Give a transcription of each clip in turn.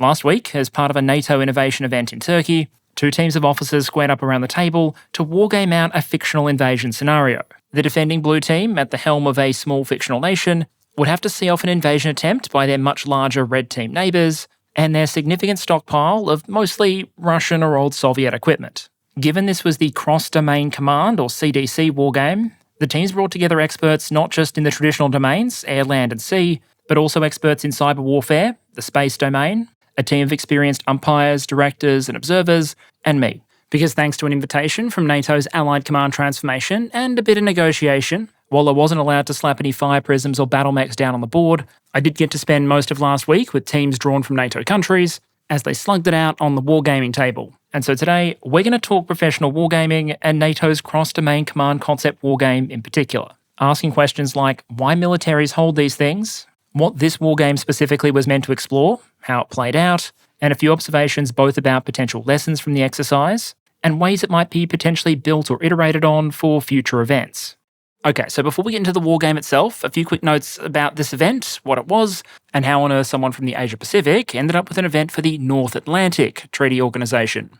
Last week, as part of a NATO innovation event in Turkey, 2 teams of officers squared up around the table to wargame out a fictional invasion scenario. The defending blue team, at the helm of a small fictional nation, would have to see off an invasion attempt by their much larger red team neighbours and their significant stockpile of mostly Russian or old Soviet equipment. Given this was the Cross-Domain Command, or CDC, wargame, the teams brought together experts not just in the traditional domains, air, land and sea, but also experts in cyber warfare, the space domain, a team of experienced umpires, directors and observers, and me. Because thanks to an invitation from NATO's Allied Command Transformation and a bit of negotiation, while I wasn't allowed to slap any fire prisms or battle mechs down on the board, I did get to spend most of last week with teams drawn from NATO countries as they slugged it out on the wargaming table. And so today, we're going to talk professional wargaming and NATO's cross-domain command concept wargame in particular, asking questions like why militaries hold these things, what this wargame specifically was meant to explore, how it played out, and a few observations both about potential lessons from the exercise and ways it might be potentially built or iterated on for future events. Okay, so before we get into the wargame itself, a few quick notes about this event, what it was, and how on earth someone from the Asia-Pacific ended up with an event for the North Atlantic Treaty Organisation.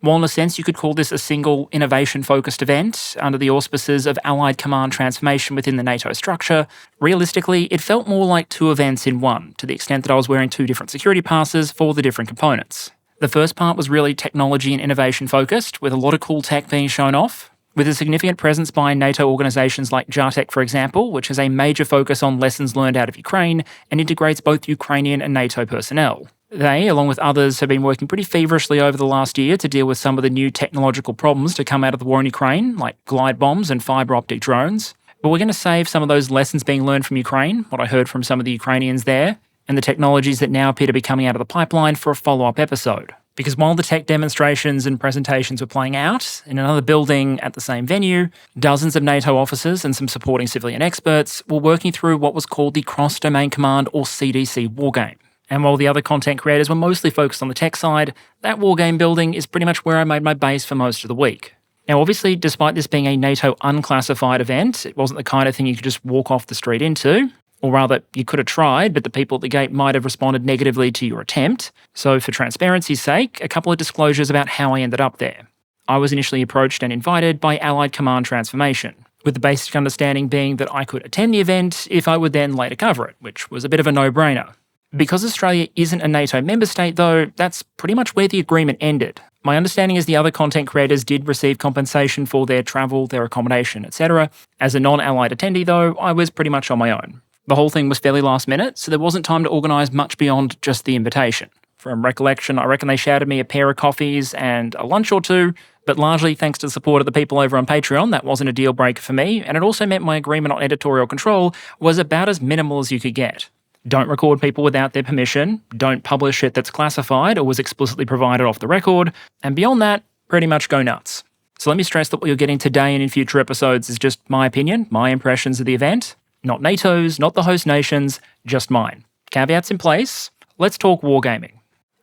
While in a sense you could call this a single innovation-focused event under the auspices of Allied Command Transformation within the NATO structure, realistically it felt more like 2 events in one, to the extent that I was wearing 2 different security passes for the different components. The first part was really technology and innovation-focused, with a lot of cool tech being shown off, with a significant presence by NATO organisations like JARTEC, for example, which has a major focus on lessons learned out of Ukraine and integrates both Ukrainian and NATO personnel. They, along with others, have been working pretty feverishly over the last year to deal with some of the new technological problems to come out of the war in Ukraine, like glide bombs and fibre optic drones. But we're going to save some of those lessons being learned from Ukraine, what I heard from some of the Ukrainians there, and the technologies that now appear to be coming out of the pipeline for a follow-up episode. Because while the tech demonstrations and presentations were playing out in another building at the same venue, dozens of NATO officers and some supporting civilian experts were working through what was called the Cross-Domain Command, or CDC, wargame. And while the other content creators were mostly focused on the tech side, that wargame building is pretty much where I made my base for most of the week. Now obviously, despite this being a NATO unclassified event, it wasn't the kind of thing you could just walk off the street into. Or rather, you could have tried, but the people at the gate might have responded negatively to your attempt. So for transparency's sake, a couple of disclosures about how I ended up there. I was initially approached and invited by Allied Command Transformation, with the basic understanding being that I could attend the event if I would then later cover it, which was a bit of a no-brainer. Because Australia isn't a NATO member state though, that's pretty much where the agreement ended. My understanding is the other content creators did receive compensation for their travel, their accommodation, etc. As a non-allied attendee though, I was pretty much on my own. The whole thing was fairly last minute, so there wasn't time to organise much beyond just the invitation. From recollection, I reckon they shouted me a pair of coffees and a lunch or two, but largely thanks to the support of the people over on Patreon, that wasn't a deal breaker for me, and it also meant my agreement on editorial control was about as minimal as you could get. Don't record people without their permission, don't publish shit that's classified or was explicitly provided off the record, and beyond that, pretty much go nuts. So let me stress that what you're getting today and in future episodes is just my opinion, my impressions of the event. Not NATO's, not the host nation's, just mine. Caveats in place, let's talk wargaming.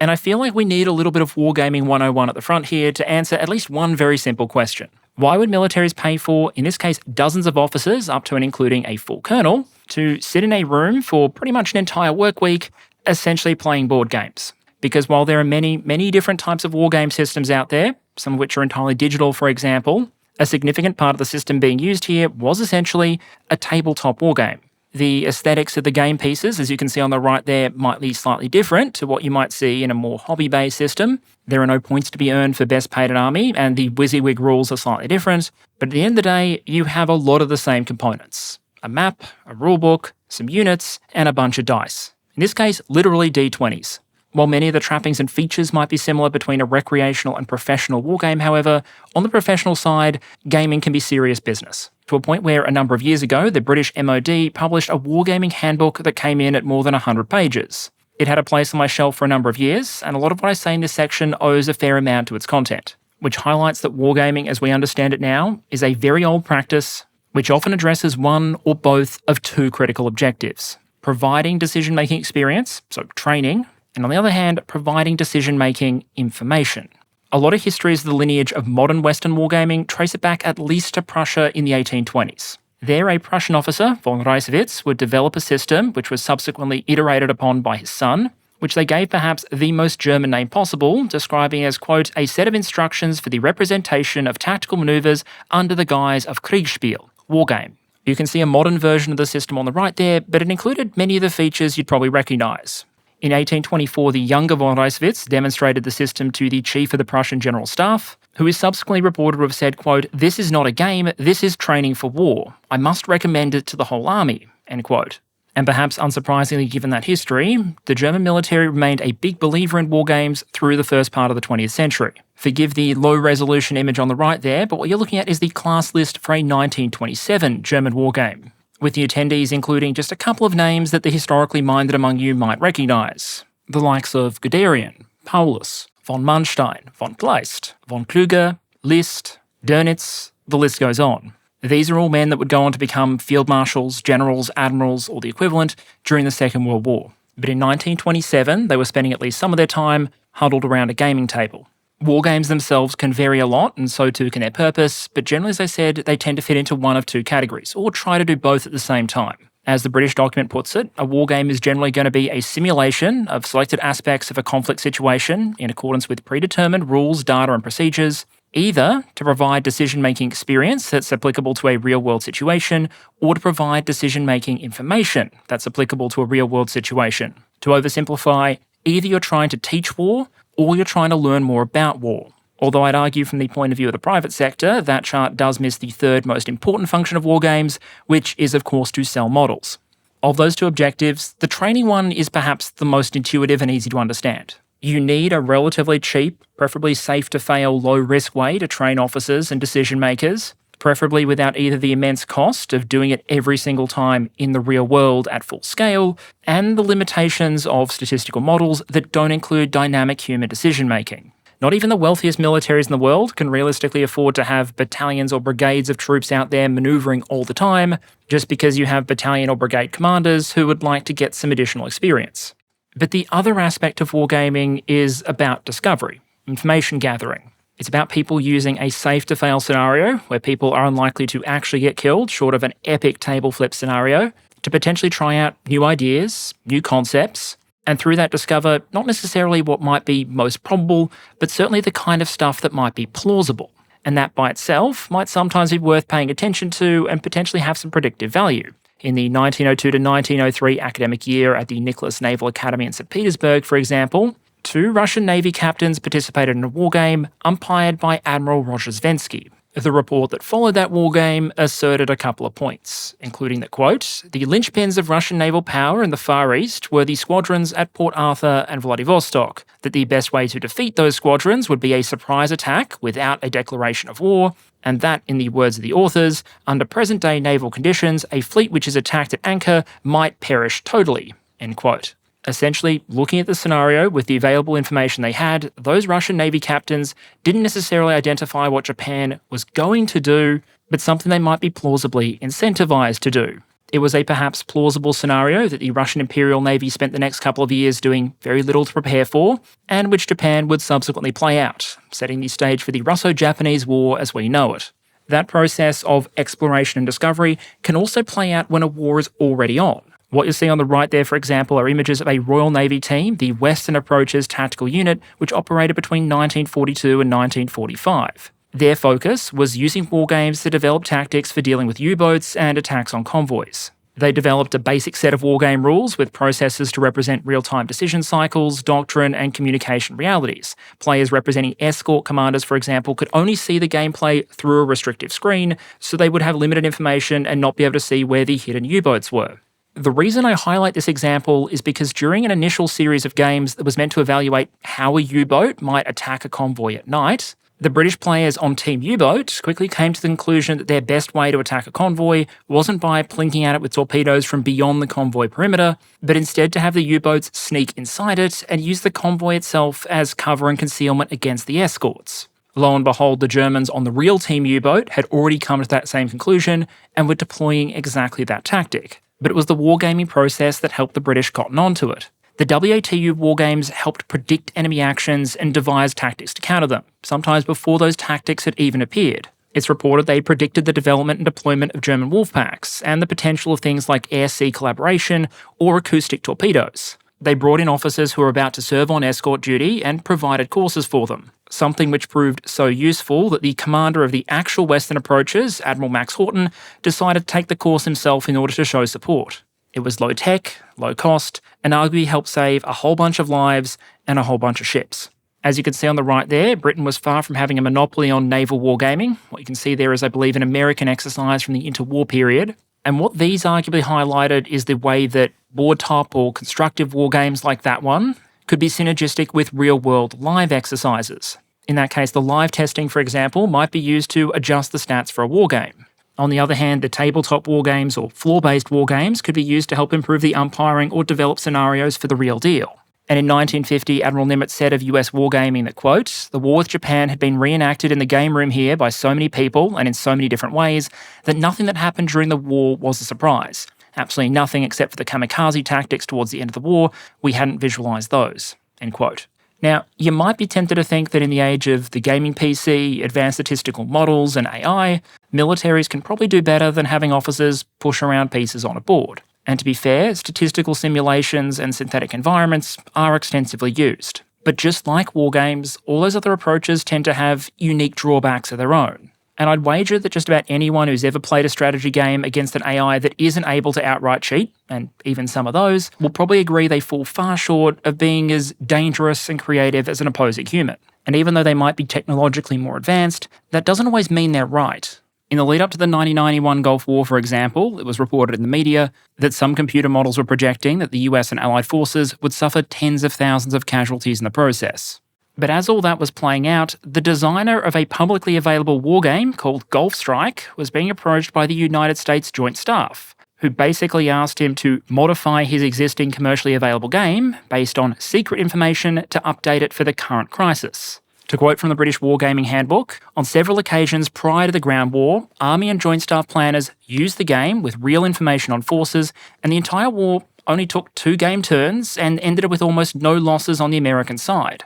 And I feel like we need a little bit of Wargaming 101 at the front here to answer at least one very simple question. Why would militaries pay for, in this case, dozens of officers, up to and including a full colonel, to sit in a room for pretty much an entire work week, essentially playing board games? Because while there are many, many different types of wargame systems out there, some of which are entirely digital, for example, a significant part of the system being used here was essentially a tabletop wargame. The aesthetics of the game pieces, as you can see on the right there, might be slightly different to what you might see in a more hobby-based system. There are no points to be earned for best paid at army, and the WYSIWYG rules are slightly different. But at the end of the day, you have a lot of the same components. A map, a rulebook, some units, and a bunch of dice. In this case, literally D20s. While many of the trappings and features might be similar between a recreational and professional wargame, however, on the professional side, gaming can be serious business. To a point where a number of years ago, the British MOD published a wargaming handbook that came in at more than 100 pages. It had a place on my shelf for a number of years, and a lot of what I say in this section owes a fair amount to its content, which highlights that wargaming as we understand it now is a very old practice which often addresses one or both of 2 critical objectives: providing decision-making experience, so training, and on the other hand, providing decision-making information. A lot of histories of the lineage of modern Western wargaming trace it back at least to Prussia in the 1820s. There, a Prussian officer, von Reisewitz, would develop a system which was subsequently iterated upon by his son, which they gave perhaps the most German name possible, describing as, quote, a set of instructions for the representation of tactical maneuvers under the guise of Kriegsspiel, Wargame. You can see a modern version of the system on the right there, but it included many of the features you'd probably recognise. In 1824, the younger von Reiswitz demonstrated the system to the chief of the Prussian General Staff, who is subsequently reported to have said, quote, this is not a game, this is training for war. I must recommend it to the whole army, end quote. And perhaps unsurprisingly given that history, the German military remained a big believer in war games through the first part of the 20th century. Forgive the low-resolution image on the right there, but what you're looking at is the class list for a 1927 German war game, with the attendees including just a couple of names that the historically minded among you might recognise. The likes of Guderian, Paulus, von Manstein, von Kleist, von Klüger, List, Dönitz, the list goes on. These are all men that would go on to become field marshals, generals, admirals, or the equivalent during the Second World War. But in 1927, they were spending at least some of their time huddled around a gaming table. War games themselves can vary a lot, and so too can their purpose, but generally, as I said, they tend to fit into one of two categories, or try to do both at the same time. As the British document puts it, a war game is generally going to be a simulation of selected aspects of a conflict situation in accordance with predetermined rules, data, and procedures, either to provide decision-making experience that's applicable to a real-world situation, or to provide decision-making information that's applicable to a real-world situation. To oversimplify, either you're trying to teach war, or you're trying to learn more about war. Although I'd argue from the point of view of the private sector, that chart does miss the third most important function of war games, which is of course to sell models. Of those two objectives, the training one is perhaps the most intuitive and easy to understand. You need a relatively cheap, preferably safe-to-fail, low-risk way to train officers and decision-makers, preferably without either the immense cost of doing it every single time in the real world at full scale, and the limitations of statistical models that don't include dynamic human decision-making. Not even the wealthiest militaries in the world can realistically afford to have battalions or brigades of troops out there manoeuvring all the time, just because you have battalion or brigade commanders who would like to get some additional experience. But the other aspect of wargaming is about discovery, information gathering. It's about people using a safe-to-fail scenario where people are unlikely to actually get killed, short of an epic table flip scenario, to potentially try out new ideas, new concepts, and through that discover not necessarily what might be most probable, but certainly the kind of stuff that might be plausible. And that by itself might sometimes be worth paying attention to and potentially have some predictive value. In the 1902 to 1903 academic year at the Nicholas Naval Academy in St. Petersburg, for example, 2 Russian Navy captains participated in a war game umpired by Admiral Roger Zvensky. The report that followed that war game asserted a couple of points, including that, quote, the linchpins of Russian naval power in the Far East were the squadrons at Port Arthur and Vladivostok, that the best way to defeat those squadrons would be a surprise attack without a declaration of war, and that, in the words of the authors, under present-day naval conditions, a fleet which is attacked at anchor might perish totally, end quote. Essentially, looking at the scenario with the available information they had, those Russian Navy captains didn't necessarily identify what Japan was going to do, but something they might be plausibly incentivized to do. It was a perhaps plausible scenario that the Russian Imperial Navy spent the next couple of years doing very little to prepare for, and which Japan would subsequently play out, setting the stage for the Russo-Japanese War as we know it. That process of exploration and discovery can also play out when a war is already on. What you see on the right there, for example, are images of a Royal Navy team, the Western Approaches Tactical Unit, which operated between 1942 and 1945. Their focus was using war games to develop tactics for dealing with U-boats and attacks on convoys. They developed a basic set of wargame rules with processes to represent real-time decision cycles, doctrine, and communication realities. Players representing escort commanders, for example, could only see the gameplay through a restrictive screen, so they would have limited information and not be able to see where the hidden U-boats were. The reason I highlight this example is because during an initial series of games that was meant to evaluate how a U-boat might attack a convoy at night, the British players on Team U-boat quickly came to the conclusion that their best way to attack a convoy wasn't by plinking at it with torpedoes from beyond the convoy perimeter, but instead to have the U-boats sneak inside it and use the convoy itself as cover and concealment against the escorts. Lo and behold, the Germans on the real Team U-boat had already come to that same conclusion and were deploying exactly that tactic. But it was the wargaming process that helped the British cotton onto it. The WATU wargames helped predict enemy actions and devise tactics to counter them, sometimes before those tactics had even appeared. It's reported they predicted the development and deployment of German wolf packs and the potential of things like air-sea collaboration or acoustic torpedoes. They brought in officers who were about to serve on escort duty and provided courses for them, something which proved so useful that the commander of the actual Western approaches, Admiral Max Horton, decided to take the course himself in order to show support. It was low tech, low cost, and arguably helped save a whole bunch of lives and a whole bunch of ships. As you can see on the right there, Britain was far from having a monopoly on naval wargaming. What you can see there is, I believe, an American exercise from the interwar period. And what these arguably highlighted is the way that board-top or constructive wargames like that one could be synergistic with real-world live exercises. In that case, the live testing, for example, might be used to adjust the stats for a wargame. On the other hand, the tabletop wargames or floor-based wargames could be used to help improve the umpiring or develop scenarios for the real deal. And in 1950, Admiral Nimitz said of US wargaming that, quote, "The war with Japan had been reenacted in the game room here by so many people and in so many different ways that nothing that happened during the war was a surprise. Absolutely nothing except for the kamikaze tactics towards the end of the war. We hadn't visualised those," end quote. Now, you might be tempted to think that in the age of the gaming PC, advanced statistical models and AI, militaries can probably do better than having officers push around pieces on a board. And to be fair, statistical simulations and synthetic environments are extensively used. But just like wargames, all those other approaches tend to have unique drawbacks of their own. And I'd wager that just about anyone who's ever played a strategy game against an AI that isn't able to outright cheat, and even some of those, will probably agree they fall far short of being as dangerous and creative as an opposing human. And even though they might be technologically more advanced, that doesn't always mean they're right. In the lead up to the 1991 Gulf War, for example, it was reported in the media that some computer models were projecting that the US and Allied forces would suffer tens of thousands of casualties in the process. But as all that was playing out, the designer of a publicly available wargame called Gulf Strike was being approached by the United States Joint Staff, who basically asked him to modify his existing commercially available game based on secret information to update it for the current crisis. To quote from the British Wargaming Handbook, on several occasions prior to the ground war, Army and Joint Staff planners used the game with real information on forces, and the entire war only took 2 game turns and ended up with almost no losses on the American side.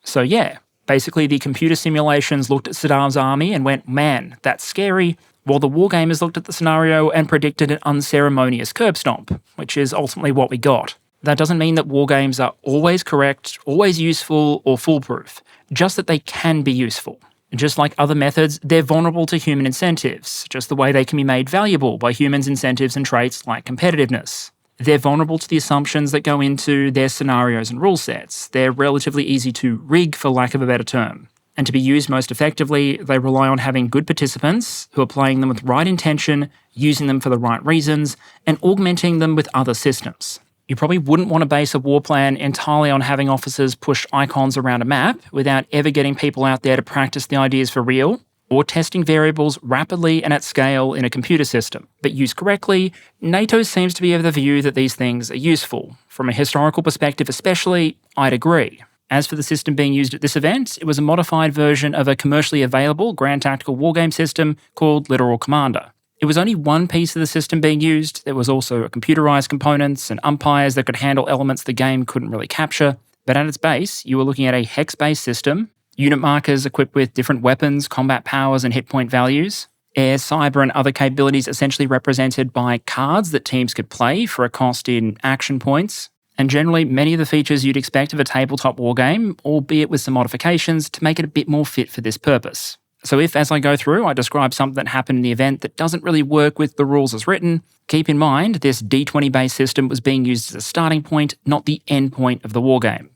So yeah, basically the computer simulations looked at Saddam's army and went, man, that's scary, while the wargamers looked at the scenario and predicted an unceremonious curb stomp, which is ultimately what we got. That doesn't mean that wargames are always correct, always useful, or foolproof, just that they can be useful. Just like other methods, they're vulnerable to human incentives, just the way they can be made valuable by humans' incentives and traits like competitiveness. They're vulnerable to the assumptions that go into their scenarios and rule sets. They're relatively easy to rig, for lack of a better term. And to be used most effectively, they rely on having good participants who are playing them with right intention, using them for the right reasons, and augmenting them with other systems. You probably wouldn't want to base a war plan entirely on having officers push icons around a map without ever getting people out there to practice the ideas for real, or testing variables rapidly and at scale in a computer system. But used correctly, NATO seems to be of the view that these things are useful. From a historical perspective especially, I'd agree. As for the system being used at this event, it was a modified version of a commercially available Grand Tactical Wargame system called Literal Commander. It was only one piece of the system being used. There was also computerized components and umpires that could handle elements the game couldn't really capture. But at its base, you were looking at a hex-based system, unit markers equipped with different weapons, combat powers, and hit point values, air, cyber, and other capabilities essentially represented by cards that teams could play for a cost in action points, and generally many of the features you'd expect of a tabletop wargame, albeit with some modifications to make it a bit more fit for this purpose. So if, as I go through, I describe something that happened in the event that doesn't really work with the rules as written, keep in mind this D20-based system was being used as a starting point, not the end point of the wargame.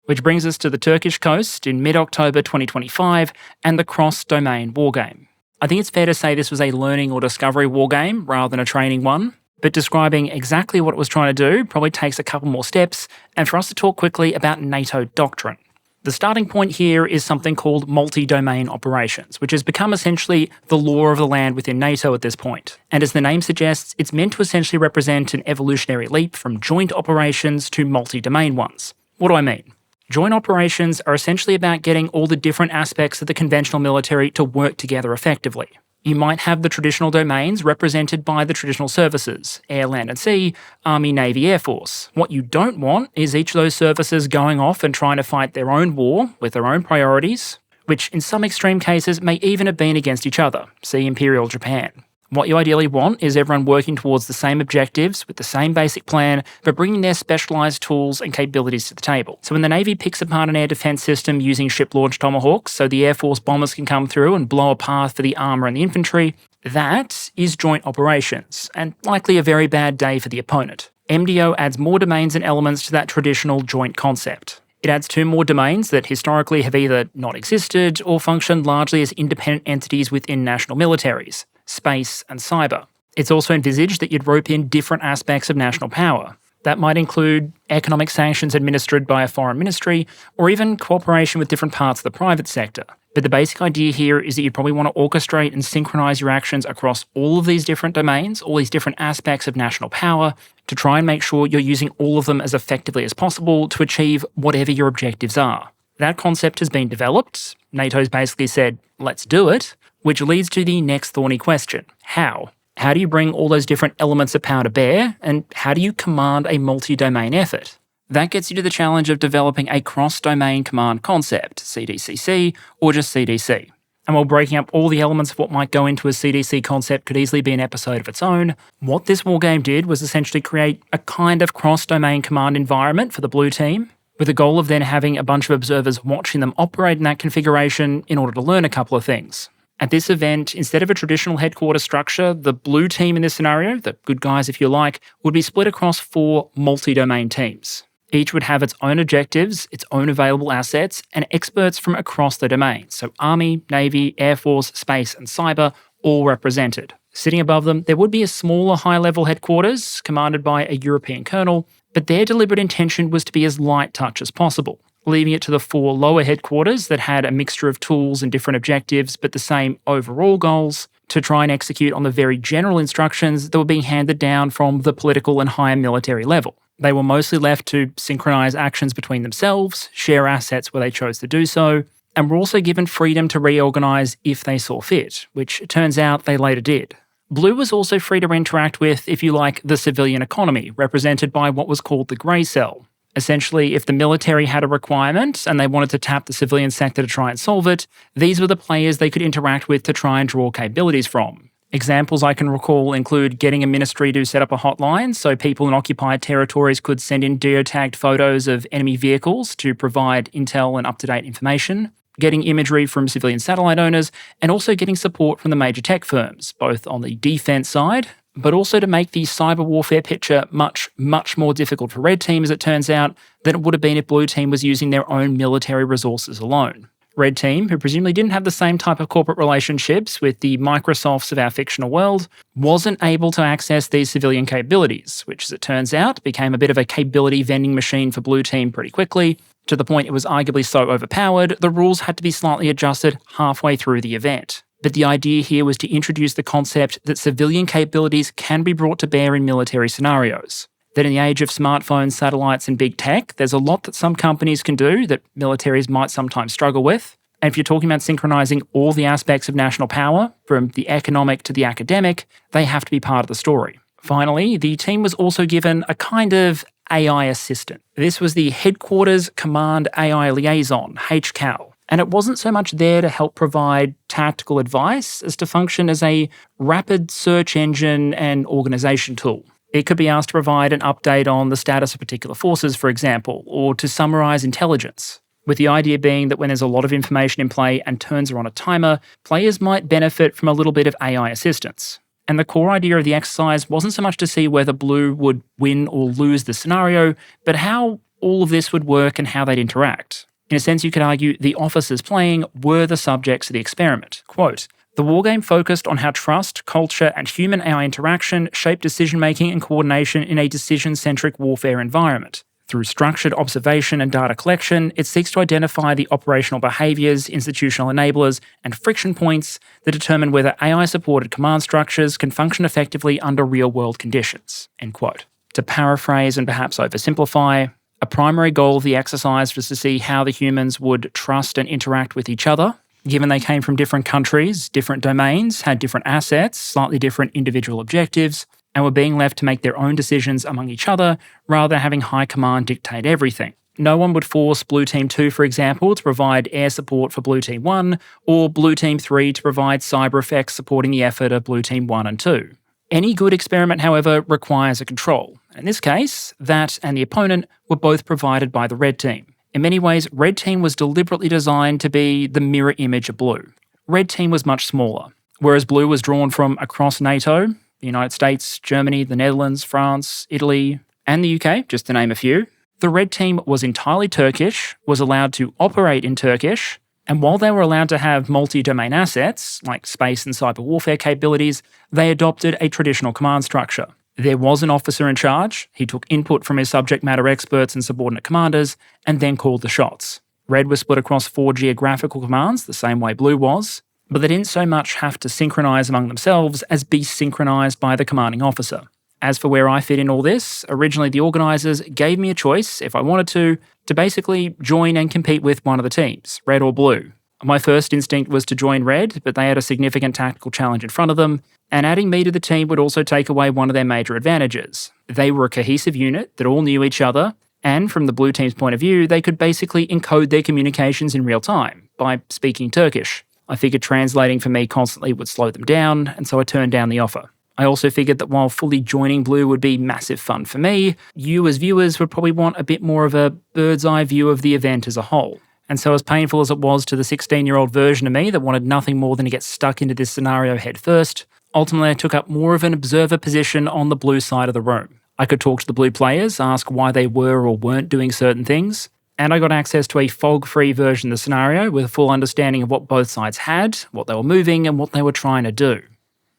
Which brings us to the Turkish coast in mid-October 2025 and the cross-domain wargame. I think it's fair to say this was a learning or discovery wargame rather than a training one, but describing exactly what it was trying to do probably takes a couple more steps, and for us to talk quickly about NATO doctrine. The starting point here is something called multi-domain operations, which has become essentially the law of the land within NATO at this point. And as the name suggests, it's meant to essentially represent an evolutionary leap from joint operations to multi-domain ones. What do I mean? Joint operations are essentially about getting all the different aspects of the conventional military to work together effectively. You might have the traditional domains represented by the traditional services, air, land and sea, Army, Navy, Air Force. What you don't want is each of those services going off and trying to fight their own war with their own priorities, which in some extreme cases may even have been against each other, see Imperial Japan. What you ideally want is everyone working towards the same objectives with the same basic plan, but bringing their specialised tools and capabilities to the table. So when the Navy picks apart an air defence system using ship-launched Tomahawks so the Air Force bombers can come through and blow a path for the armour and the infantry, that is joint operations, and likely a very bad day for the opponent. MDO adds more domains and elements to that traditional joint concept. It adds 2 more domains that historically have either not existed or functioned largely as independent entities within national militaries: space and cyber. It's also envisaged that you'd rope in different aspects of national power. That might include economic sanctions administered by a foreign ministry, or even cooperation with different parts of the private sector. But the basic idea here is that you'd probably want to orchestrate and synchronise your actions across all of these different domains, all these different aspects of national power, to try and make sure you're using all of them as effectively as possible to achieve whatever your objectives are. That concept has been developed. NATO's basically said, let's do it, which leads to the next thorny question: how? How do you bring all those different elements of power to bear, and how do you command a multi-domain effort? That gets you to the challenge of developing a cross-domain command concept, CDCC, or just CDC. And while breaking up all the elements of what might go into a CDC concept could easily be an episode of its own, what this wargame did was essentially create a kind of cross-domain command environment for the blue team, with the goal of then having a bunch of observers watching them operate in that configuration in order to learn a couple of things. At this event, instead of a traditional headquarters structure, the blue team in this scenario, the good guys if you like, would be split across 4 multi-domain teams. Each would have its own objectives, its own available assets, and experts from across the domains, so Army, Navy, Air Force, Space, and Cyber, all represented. Sitting above them, there would be a smaller high-level headquarters, commanded by a European colonel, but their deliberate intention was to be as light touch as possible, leaving it to the 4 lower headquarters that had a mixture of tools and different objectives, but the same overall goals, to try and execute on the very general instructions that were being handed down from the political and higher military level. They were mostly left to synchronise actions between themselves, share assets where they chose to do so, and were also given freedom to reorganise if they saw fit, which it turns out they later did. Blue was also free to interact with, if you like, the civilian economy, represented by what was called the grey cell. Essentially, if the military had a requirement and they wanted to tap the civilian sector to try and solve it, these were the players they could interact with to try and draw capabilities from. Examples I can recall include getting a ministry to set up a hotline so people in occupied territories could send in geotagged photos of enemy vehicles to provide intel and up-to-date information, getting imagery from civilian satellite owners, and also getting support from the major tech firms, both on the defence side, but also to make the cyber warfare picture much, much more difficult for Red Team, as it turns out, than it would have been if Blue Team was using their own military resources alone. Red Team, who presumably didn't have the same type of corporate relationships with the Microsofts of our fictional world, wasn't able to access these civilian capabilities, which, as it turns out, became a bit of a capability vending machine for Blue Team pretty quickly, to the point it was arguably so overpowered, the rules had to be slightly adjusted halfway through the event. But the idea here was to introduce the concept that civilian capabilities can be brought to bear in military scenarios. That in the age of smartphones, satellites, and big tech, there's a lot that some companies can do that militaries might sometimes struggle with. And if you're talking about synchronizing all the aspects of national power, from the economic to the academic, they have to be part of the story. Finally, the team was also given a kind of AI assistant. This was the Headquarters Command AI Liaison, HCAL. And it wasn't so much there to help provide tactical advice as to function as a rapid search engine and organization tool. It could be asked to provide an update on the status of particular forces, for example, or to summarise intelligence, with the idea being that when there's a lot of information in play and turns are on a timer, players might benefit from a little bit of AI assistance. And the core idea of the exercise wasn't so much to see whether Blue would win or lose the scenario, but how all of this would work and how they'd interact. In a sense, you could argue the officers playing were the subjects of the experiment. Quote, "The wargame focused on how trust, culture, and human AI interaction shape decision-making and coordination in a decision-centric warfare environment. Through structured observation and data collection, it seeks to identify the operational behaviours, institutional enablers, and friction points that determine whether AI-supported command structures can function effectively under real-world conditions." End quote. To paraphrase and perhaps oversimplify, a primary goal of the exercise was to see how the humans would trust and interact with each other, given they came from different countries, different domains, had different assets, slightly different individual objectives, and were being left to make their own decisions among each other rather than having high command dictate everything. No one would force Blue Team 2, for example, to provide air support for Blue Team 1, or Blue Team 3 to provide cyber effects supporting the effort of Blue Team 1 and 2. Any good experiment, however, requires a control. In this case, that and the opponent were both provided by the Red Team. In many ways, Red Team was deliberately designed to be the mirror image of Blue. Red Team was much smaller, whereas Blue was drawn from across NATO, the United States, Germany, the Netherlands, France, Italy, and the UK, just to name a few. The Red Team was entirely Turkish, was allowed to operate in Turkish, and while they were allowed to have multi-domain assets, like space and cyber warfare capabilities, they adopted a traditional command structure. There was an officer in charge, he took input from his subject matter experts and subordinate commanders, and then called the shots. Red was split across 4 geographical commands, the same way Blue was, but they didn't so much have to synchronise among themselves as be synchronised by the commanding officer. As for where I fit in all this, originally the organisers gave me a choice, if I wanted to basically join and compete with one of the teams, Red or Blue. My first instinct was to join Red, but they had a significant tactical challenge in front of them, and adding me to the team would also take away one of their major advantages. They were a cohesive unit that all knew each other, and from the Blue team's point of view, they could basically encode their communications in real time by speaking Turkish. I figured translating for me constantly would slow them down, and so I turned down the offer. I also figured that while fully joining Blue would be massive fun for me, you as viewers would probably want a bit more of a bird's eye view of the event as a whole. And so as painful as it was to the 16-year-old version of me that wanted nothing more than to get stuck into this scenario head first, ultimately I took up more of an observer position on the Blue side of the room. I could talk to the Blue players, ask why they were or weren't doing certain things, and I got access to a fog-free version of the scenario with a full understanding of what both sides had, what they were moving, and what they were trying to do.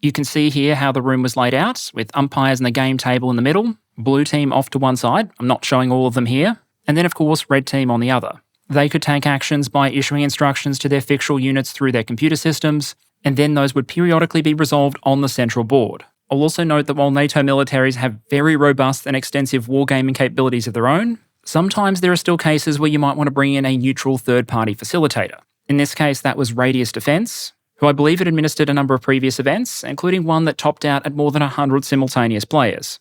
You can see here how the room was laid out, with umpires and the game table in the middle, Blue team off to one side, I'm not showing all of them here, and then of course Red team on the other. They could take actions by issuing instructions to their fictional units through their computer systems, and then those would periodically be resolved on the central board. I'll also note that while NATO militaries have very robust and extensive wargaming capabilities of their own, sometimes there are still cases where you might want to bring in a neutral third-party facilitator. In this case, that was Radius Defense, who I believe had administered a number of previous events, including one that topped out at more than 100 simultaneous players.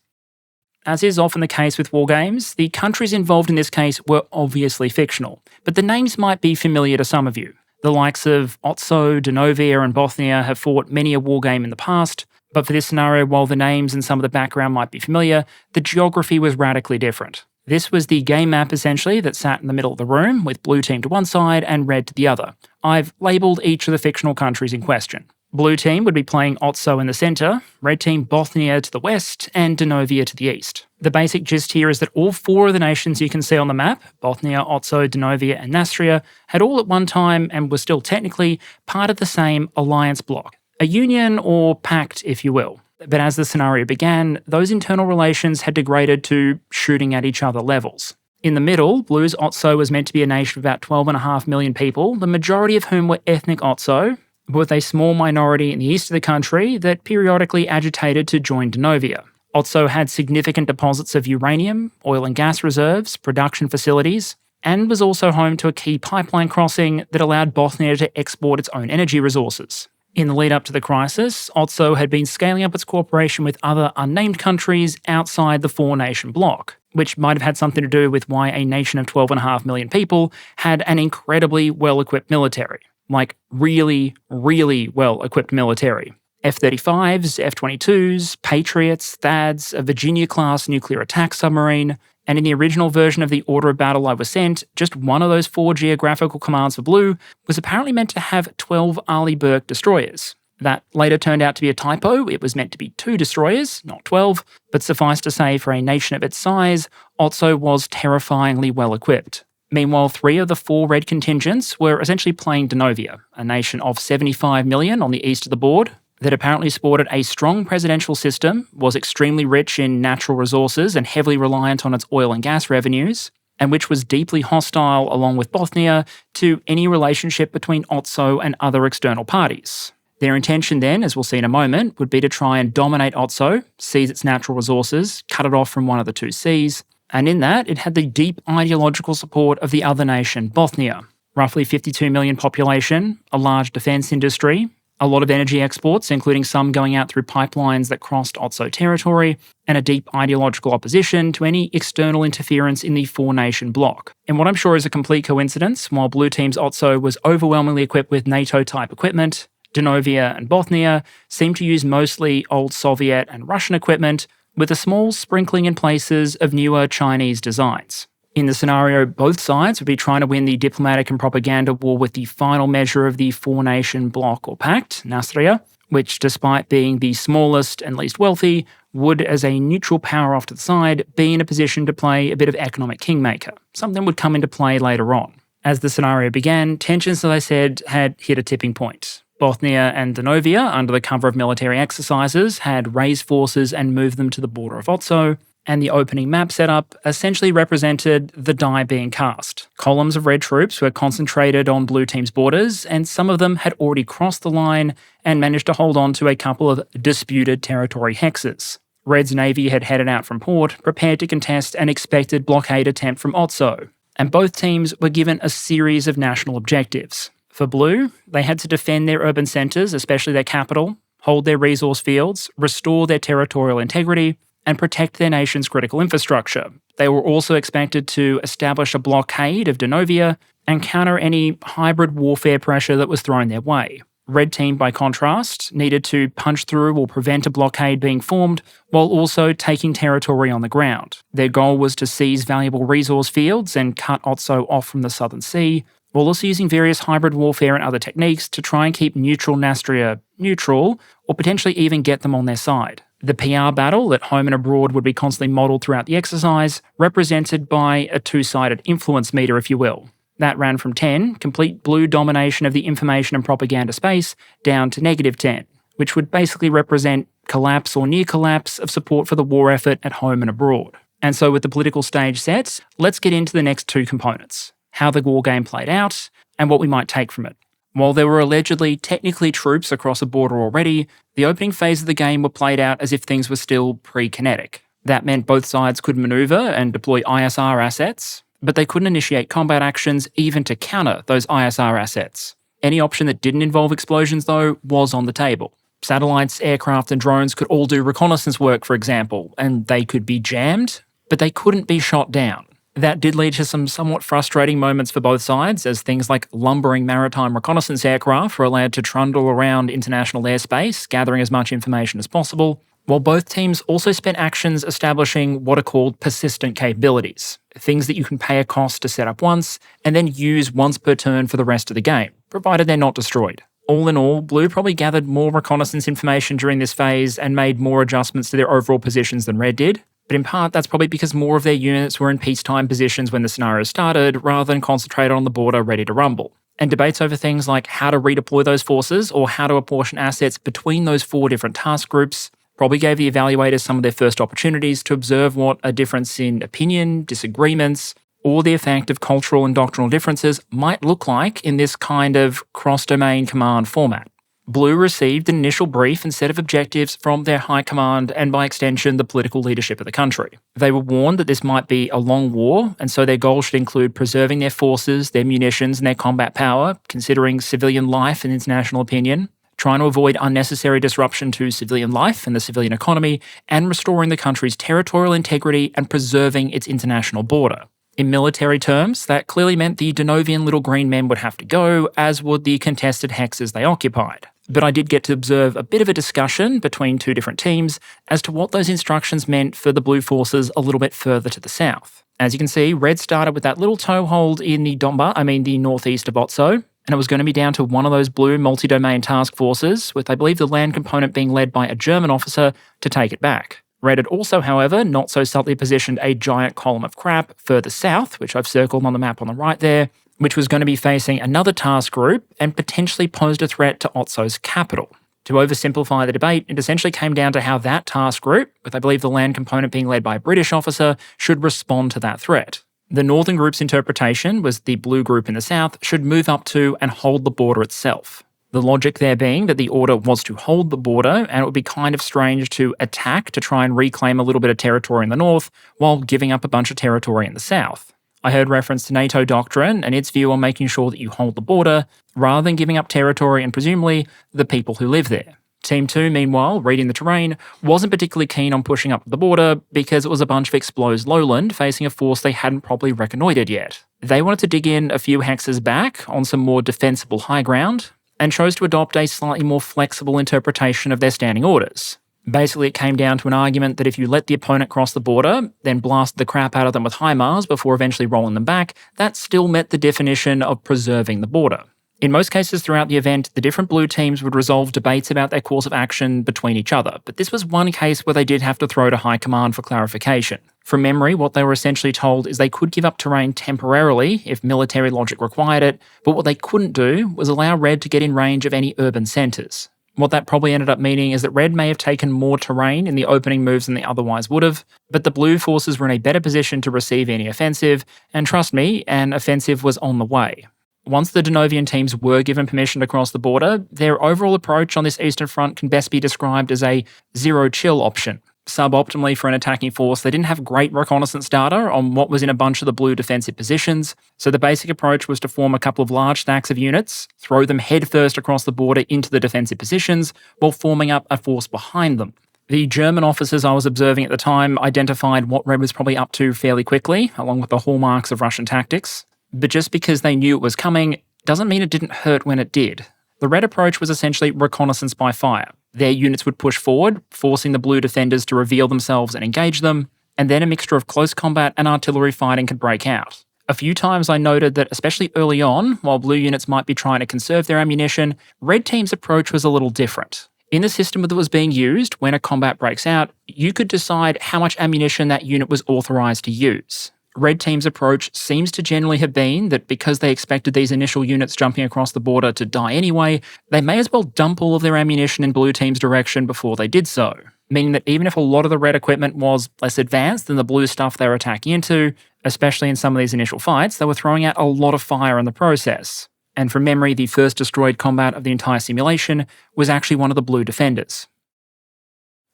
As is often the case with wargames, the countries involved in this case were obviously fictional, but the names might be familiar to some of you. The likes of OTSO, Donovia and Bothnia have fought many a wargame in the past, but for this scenario, while the names and some of the background might be familiar, the geography was radically different. This was the game map essentially that sat in the middle of the room, with Blue team to one side and Red to the other. I've labelled each of the fictional countries in question. Blue team would be playing OTSO in the centre, Red team Bothnia to the west, and Donovia to the east. The basic gist here is that all 4 of the nations you can see on the map, Bothnia, OTSO, Donovia and Nastria, had all at one time and were still technically part of the same alliance bloc. A union or pact, if you will. But as the scenario began, those internal relations had degraded to shooting at each other levels. In the middle, Blue's OTSO was meant to be a nation of about 12.5 million people, the majority of whom were ethnic OTSO, but with a small minority in the east of the country that periodically agitated to join Donovia. OTSO had significant deposits of uranium, oil and gas reserves, production facilities, and was also home to a key pipeline crossing that allowed Bothnia to export its own energy resources. In the lead up to the crisis, OTSO had been scaling up its cooperation with other unnamed countries outside the 4-nation bloc, which might have had something to do with why a nation of 12.5 million people had an incredibly well-equipped military. Like really, really well-equipped military. F-35s, F-22s, Patriots, THAADs, a Virginia-class nuclear attack submarine, and in the original version of the order of battle I was sent, just one of those 4 geographical commands for Blue was apparently meant to have 12 Arleigh Burke destroyers. That later turned out to be a typo. It was meant to be 2 destroyers, not 12, but suffice to say, for a nation of its size, OTSO was terrifyingly well-equipped. Meanwhile, 3 of the 4 red contingents were essentially playing Donovia, a nation of 75 million on the east of the board, that apparently sported a strong presidential system, was extremely rich in natural resources and heavily reliant on its oil and gas revenues, and which was deeply hostile, along with Bothnia, to any relationship between OTSO and other external parties. Their intention then, as we'll see in a moment, would be to try and dominate OTSO, seize its natural resources, cut it off from one of the 2 seas, and in that, it had the deep ideological support of the other nation, Bothnia. Roughly 52 million population, a large defence industry, A lot of energy exports, including some going out through pipelines that crossed OTSO territory, and a deep ideological opposition to any external interference in the four-nation bloc. And what I'm sure is a complete coincidence, while Blue Team's OTSO was overwhelmingly equipped with NATO-type equipment, Donovia and Bothnia seemed to use mostly old Soviet and Russian equipment, with a small sprinkling in places of newer Chinese designs. In the scenario, both sides would be trying to win the diplomatic and propaganda war with the final measure of the four-nation bloc or pact, Nasria, which, despite being the smallest and least wealthy, would, as a neutral power off to the side, be in a position to play a bit of economic kingmaker. Something would come into play later on. As the scenario began, tensions, as I said, had hit a tipping point. Bothnia and Donovia, under the cover of military exercises, had raised forces and moved them to the border of OTSO, and the opening map setup essentially represented the die being cast. Columns of red troops were concentrated on Blue Team's borders, and some of them had already crossed the line and managed to hold on to a couple of disputed territory hexes. Red's navy had headed out from port, prepared to contest an expected blockade attempt from OTSO, and both teams were given a series of national objectives. For Blue, they had to defend their urban centres, especially their capital, hold their resource fields, restore their territorial integrity, and protect their nation's critical infrastructure. They were also expected to establish a blockade of Donovia and counter any hybrid warfare pressure that was thrown their way. Red Team, by contrast, needed to punch through or prevent a blockade being formed while also taking territory on the ground. Their goal was to seize valuable resource fields and cut OTSO off from the Southern Sea, while also using various hybrid warfare and other techniques to try and keep neutral Nastria neutral, or potentially even get them on their side. The PR battle at home and abroad would be constantly modelled throughout the exercise, represented by a two-sided influence meter, if you will. That ran from 10, complete Blue domination of the information and propaganda space, down to -10, which would basically represent collapse or near collapse of support for the war effort at home and abroad. And so with the political stage set, let's get into the next two components: how the war game played out, and what we might take from it. While there were allegedly technically troops across a border already, the opening phase of the game were played out as if things were still pre-kinetic. That meant both sides could maneuver and deploy ISR assets, but they couldn't initiate combat actions even to counter those ISR assets. Any option that didn't involve explosions, though, was on the table. Satellites, aircraft and drones could all do reconnaissance work, for example, and they could be jammed, but they couldn't be shot down. That did lead to some somewhat frustrating moments for both sides, as things like lumbering maritime reconnaissance aircraft were allowed to trundle around international airspace, gathering as much information as possible, while both teams also spent actions establishing what are called persistent capabilities, things that you can pay a cost to set up once, and then use once per turn for the rest of the game, provided they're not destroyed. All in all, Blue probably gathered more reconnaissance information during this phase and made more adjustments to their overall positions than Red did, but in part that's probably because more of their units were in peacetime positions when the scenario started, rather than concentrated on the border ready to rumble. And debates over things like how to redeploy those forces or how to apportion assets between those four different task groups probably gave the evaluators some of their first opportunities to observe what a difference in opinion, disagreements, or the effect of cultural and doctrinal differences might look like in this kind of cross-domain command format. Blue received an initial brief and set of objectives from their high command and, by extension, the political leadership of the country. They were warned that this might be a long war, and so their goal should include preserving their forces, their munitions, and their combat power, considering civilian life and international opinion, trying to avoid unnecessary disruption to civilian life and the civilian economy, and restoring the country's territorial integrity and preserving its international border. In military terms, that clearly meant the Donovian little green men would have to go, as would the contested hexes they occupied. But I did get to observe a bit of a discussion between two different teams as to what those instructions meant for the blue forces a little bit further to the south. As you can see, Red started with that little toehold in the the northeast of OTSO, and it was going to be down to one of those blue multi-domain task forces, with I believe the land component being led by a German officer, to take it back. Red had also, however, not so subtly positioned a giant column of crap further south, which I've circled on the map on the right there, which was going to be facing another task group and potentially posed a threat to OTSO's capital. To oversimplify the debate, it essentially came down to how that task group, with I believe the land component being led by a British officer, should respond to that threat. The northern group's interpretation was the blue group in the south should move up to and hold the border itself. The logic there being that the order was to hold the border, and it would be kind of strange to attack to try and reclaim a little bit of territory in the north while giving up a bunch of territory in the south. I heard reference to NATO doctrine and its view on making sure that you hold the border, rather than giving up territory and presumably the people who live there. Team 2, meanwhile, reading the terrain, wasn't particularly keen on pushing up the border because it was a bunch of exposed lowland facing a force they hadn't properly reconnoitred yet. They wanted to dig in a few hexes back on some more defensible high ground, and chose to adopt a slightly more flexible interpretation of their standing orders. Basically, it came down to an argument that if you let the opponent cross the border, then blast the crap out of them with HIMARS before eventually rolling them back, that still met the definition of preserving the border. In most cases throughout the event, the different blue teams would resolve debates about their course of action between each other, but this was one case where they did have to throw to high command for clarification. From memory, what they were essentially told is they could give up terrain temporarily if military logic required it, but what they couldn't do was allow Red to get in range of any urban centres. What that probably ended up meaning is that Red may have taken more terrain in the opening moves than they otherwise would have, but the blue forces were in a better position to receive any offensive, and trust me, an offensive was on the way. Once the Donovian teams were given permission to cross the border, their overall approach on this eastern front can best be described as a zero-chill option. Suboptimally for an attacking force, they didn't have great reconnaissance data on what was in a bunch of the blue defensive positions, so the basic approach was to form a couple of large stacks of units, throw them headfirst across the border into the defensive positions, while forming up a force behind them. The German officers I was observing at the time identified what Red was probably up to fairly quickly, along with the hallmarks of Russian tactics. But just because they knew it was coming doesn't mean it didn't hurt when it did. The Red approach was essentially reconnaissance by fire. Their units would push forward, forcing the blue defenders to reveal themselves and engage them, and then a mixture of close combat and artillery fighting could break out. A few times I noted that, especially early on, while blue units might be trying to conserve their ammunition, Red team's approach was a little different. In the system that was being used, when a combat breaks out, you could decide how much ammunition that unit was authorised to use. Red team's approach seems to generally have been that because they expected these initial units jumping across the border to die anyway, they may as well dump all of their ammunition in blue team's direction before they did so, meaning that even if a lot of the red equipment was less advanced than the blue stuff they were attacking into, especially in some of these initial fights, they were throwing out a lot of fire in the process. And from memory, the first destroyed combat of the entire simulation was actually one of the blue defenders.